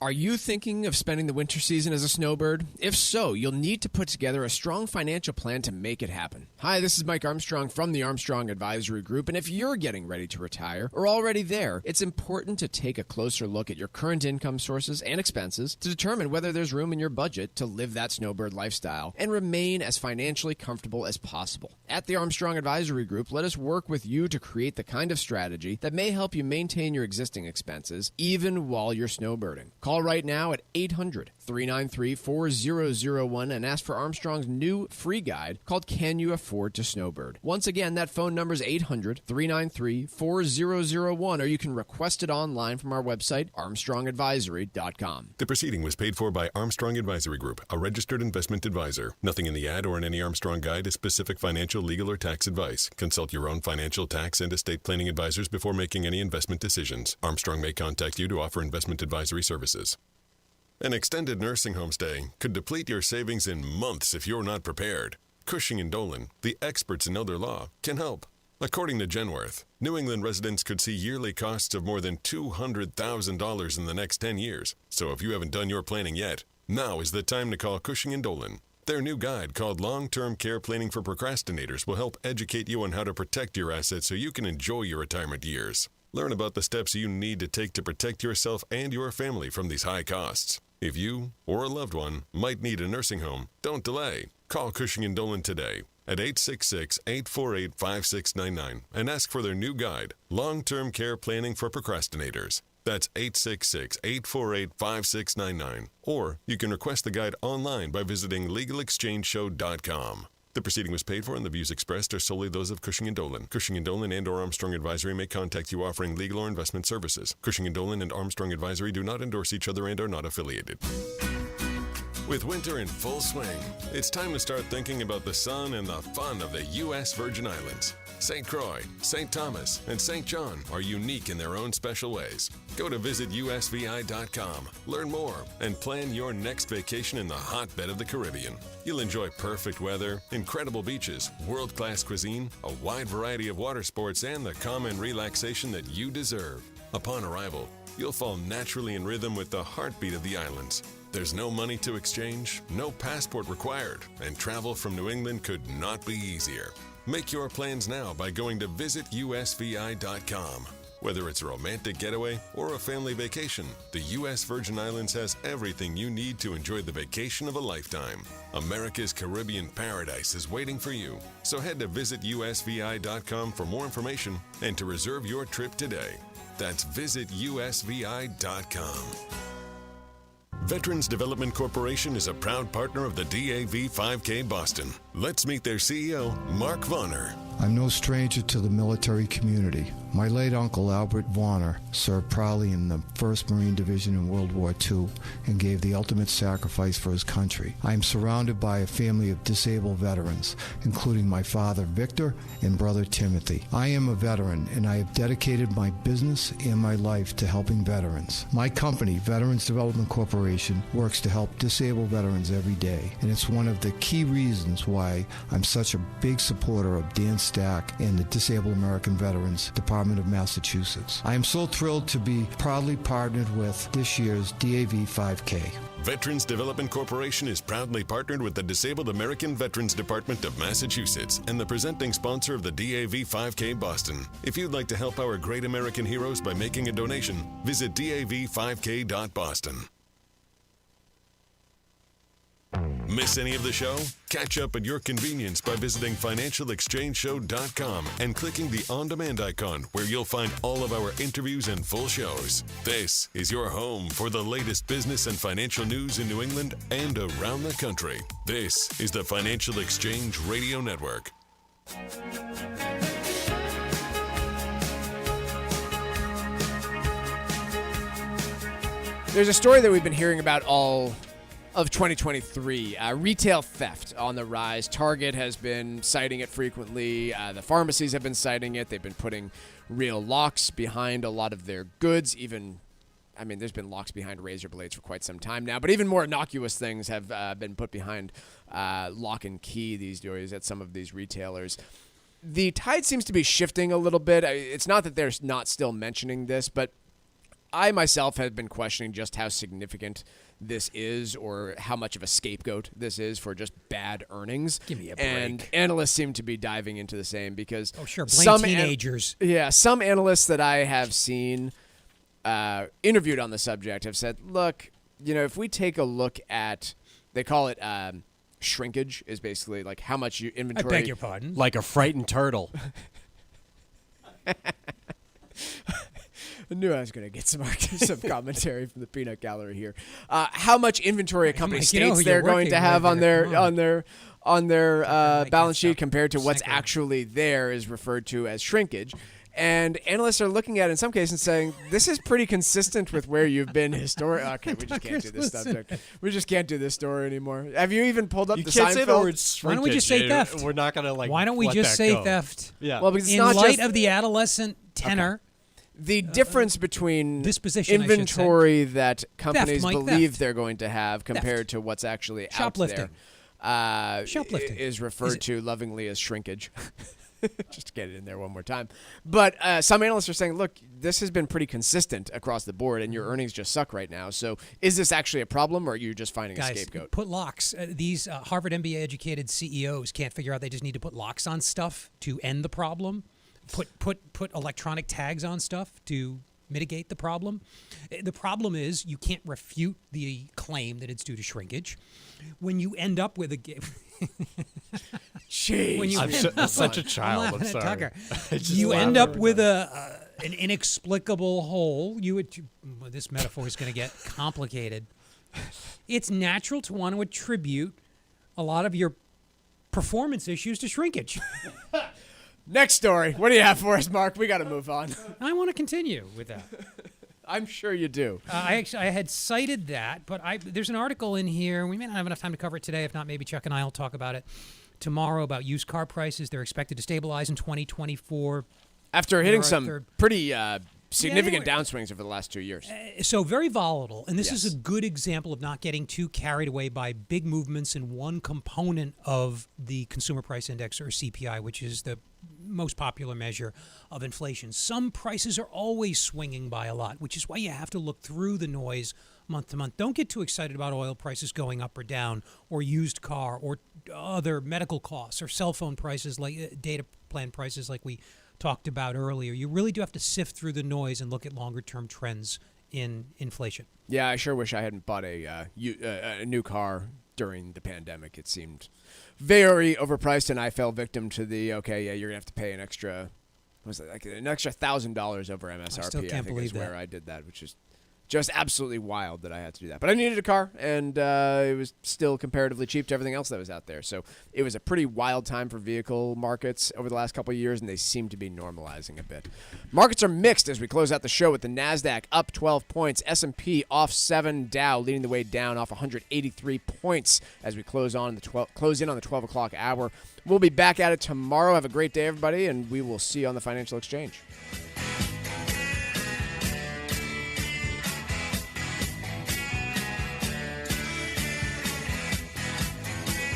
Are you thinking of spending the winter season as a snowbird? If so, you'll need to put together a strong financial plan to make it happen. Hi, this is Mike Armstrong from the Armstrong Advisory Group, and if you're getting ready to retire or already there, it's important to take a closer look at your current income sources and expenses to determine whether there's room in your budget to live that snowbird lifestyle and remain as financially comfortable as possible. At the Armstrong Advisory Group, let us work with you to create the kind of strategy that may help you maintain your existing expenses even while you're snowbirding. Call right now at 800-393-4001 and ask for Armstrong's new free guide called Can You Afford to Snowbird? Once again, that phone number is 800-393-4001, or you can request it online from our website, armstrongadvisory.com. The proceeding was paid for by Armstrong Advisory Group, a registered investment advisor. Nothing in the ad or in any Armstrong guide is specific financial, legal, or tax advice. Consult your own financial, tax, and estate planning advisors before making any investment decisions. Armstrong may contact you to offer investment advisory services. An extended nursing home stay could deplete your savings in months if you're not prepared. Cushing & Dolan, the experts in elder law, can help. According to Genworth, New England residents could see yearly costs of more than $200,000 in the next 10 years. So if you haven't done your planning yet, now is the time to call Cushing & Dolan. Their new guide called Long-Term Care Planning for Procrastinators will help educate you on how to protect your assets so you can enjoy your retirement years. Learn about the steps you need to take to protect yourself and your family from these high costs. If you or a loved one might need a nursing home, don't delay. Call Cushing & Dolan today at 866-848-5699 and ask for their new guide, Long-Term Care Planning for Procrastinators. That's 866-848-5699. Or you can request the guide online by visiting LegalExchangeShow.com. The proceeding was paid for and the views expressed are solely those of Cushing & Dolan. Cushing & Dolan and or Armstrong Advisory may contact you offering legal or investment services. Cushing & Dolan and Armstrong Advisory do not endorse each other and are not affiliated. With winter in full swing, it's time to start thinking about the sun and the fun of the U.S. Virgin Islands. St. Croix, St. Thomas, and St. John are unique in their own special ways. Go to visitusvi.com, learn more, and plan your next vacation in the hotbed of the Caribbean. You'll enjoy perfect weather, incredible beaches, world-class cuisine, a wide variety of water sports, and the calm and relaxation that you deserve. Upon arrival, you'll fall naturally in rhythm with the heartbeat of the islands. There's no money to exchange, no passport required, and travel from New England could not be easier. Make your plans now by going to visitusvi.com. Whether it's a romantic getaway or a family vacation, the U.S. Virgin Islands has everything you need to enjoy the vacation of a lifetime. America's Caribbean paradise is waiting for you. So head to visitusvi.com for more information and to reserve your trip today. That's visitusvi.com. Veterans Development Corporation is a proud partner of the DAV 5K Boston. Let's meet their CEO, Mark Vonner. I'm no stranger to the military community. My late uncle, Albert Vonner, served proudly in the 1st Marine Division in World War II and gave the ultimate sacrifice for his country. I am surrounded by a family of disabled veterans, including my father, Victor, and brother, Timothy. I am a veteran, and I have dedicated my business and my life to helping veterans. My company, Veterans Development Corporation, works to help disabled veterans every day, and it's one of the key reasons why I'm such a big supporter of Dan Stack and the Disabled American Veterans Department of Massachusetts. I am so thrilled to be proudly partnered with this year's DAV 5K. Veterans Development Corporation is proudly partnered with the Disabled American Veterans Department of Massachusetts and the presenting sponsor of the DAV 5K Boston. If you'd like to help our great American heroes by making a donation, visit dav5k.boston. Miss any of the show? Catch up at your convenience by visiting financialexchangeshow.com and clicking the on-demand icon where you'll find all of our interviews and full shows. This is your home for the latest business and financial news in New England and around the country. This is the Financial Exchange Radio Network. There's a story that we've been hearing about all of 2023, retail theft on the rise. Target has been citing it frequently. The pharmacies have been citing it. They've been putting real locks behind a lot of their goods. There's been locks behind razor blades for quite some time now, but even more innocuous things have been put behind lock and key these days at some of these retailers. The tide seems to be shifting a little bit. It's not that they're not still mentioning this, but I myself have been questioning just how significant this is or how much of a scapegoat this is for just bad earnings. Give me a break. And analysts seem to be diving into the same because blame some teenagers. Some analysts that I have seen interviewed on the subject have said, look, if we take a look at, they call it shrinkage, is basically like how much you inventory. I beg your pardon. Like a frightened turtle. I knew I was going to get some commentary from the peanut gallery here. How much inventory a company states they're going to have on their balance sheet compared to what's actually there is referred to as shrinkage. And analysts are looking at it in some cases saying, this is pretty consistent with where you've been historically. Okay, we just can't do this subject. We just can't do this story anymore. Have you even pulled up the Seinfeld? You can't say the word shrinkage. Why don't we just say theft? We're not going to Why don't we just say theft? Yeah. Well, because it's in not light just of the adolescent tenor. Okay. The difference between disposition, inventory that companies believe theft. they're going to have compared to what's actually shoplifting. Out there shoplifting is referred to lovingly as shrinkage. Just to get it in there one more time. But some analysts are saying, look, this has been pretty consistent across the board, and your earnings just suck right now. So is this actually a problem, or are you just finding a scapegoat? Put locks. These Harvard MBA-educated CEOs can't figure out they just need to put locks on stuff to end the problem. Put electronic tags on stuff to mitigate the problem. The problem is you can't refute the claim that it's due to shrinkage. When you end up with a Jeez. I'm such a child. I'm sorry. You end up with an inexplicable hole. This metaphor is going to get complicated. It's natural to want to attribute a lot of your performance issues to shrinkage. Next story. What do you have for us, Mark? We got to move on. I want to continue with that. I'm sure you do. I had cited that, but there's an article in here. We may not have enough time to cover it today. If not, maybe Chuck and I will talk about it tomorrow about used car prices. They're expected to stabilize in 2024. After hitting some pretty significant downswings over the last 2 years. So very volatile. And this is a good example of not getting too carried away by big movements in one component of the Consumer Price Index, or CPI, which is the most popular measure of inflation. Some prices are always swinging by a lot, which is why you have to look through the noise month to month. Don't get too excited about oil prices going up or down, or used car, or other medical costs, or cell phone prices, like data plan prices like we talked about earlier. You really do have to sift through the noise and look at longer-term trends in inflation. Yeah, I sure wish I hadn't bought a new car during the pandemic. It seemed very overpriced, and I fell victim to you're going to have to pay an extra $1,000 over MSRP. I still can't believe is where I did that, which is just absolutely wild that I had to do that. But I needed a car, and it was still comparatively cheap to everything else that was out there. So it was a pretty wild time for vehicle markets over the last couple of years, and they seem to be normalizing a bit. Markets are mixed as we close out the show with the NASDAQ up 12 points, S&P off 7, Dow leading the way down off 183 points as we close in on the 12 o'clock hour. We'll be back at it tomorrow. Have a great day, everybody, and we will see you on the Financial Exchange.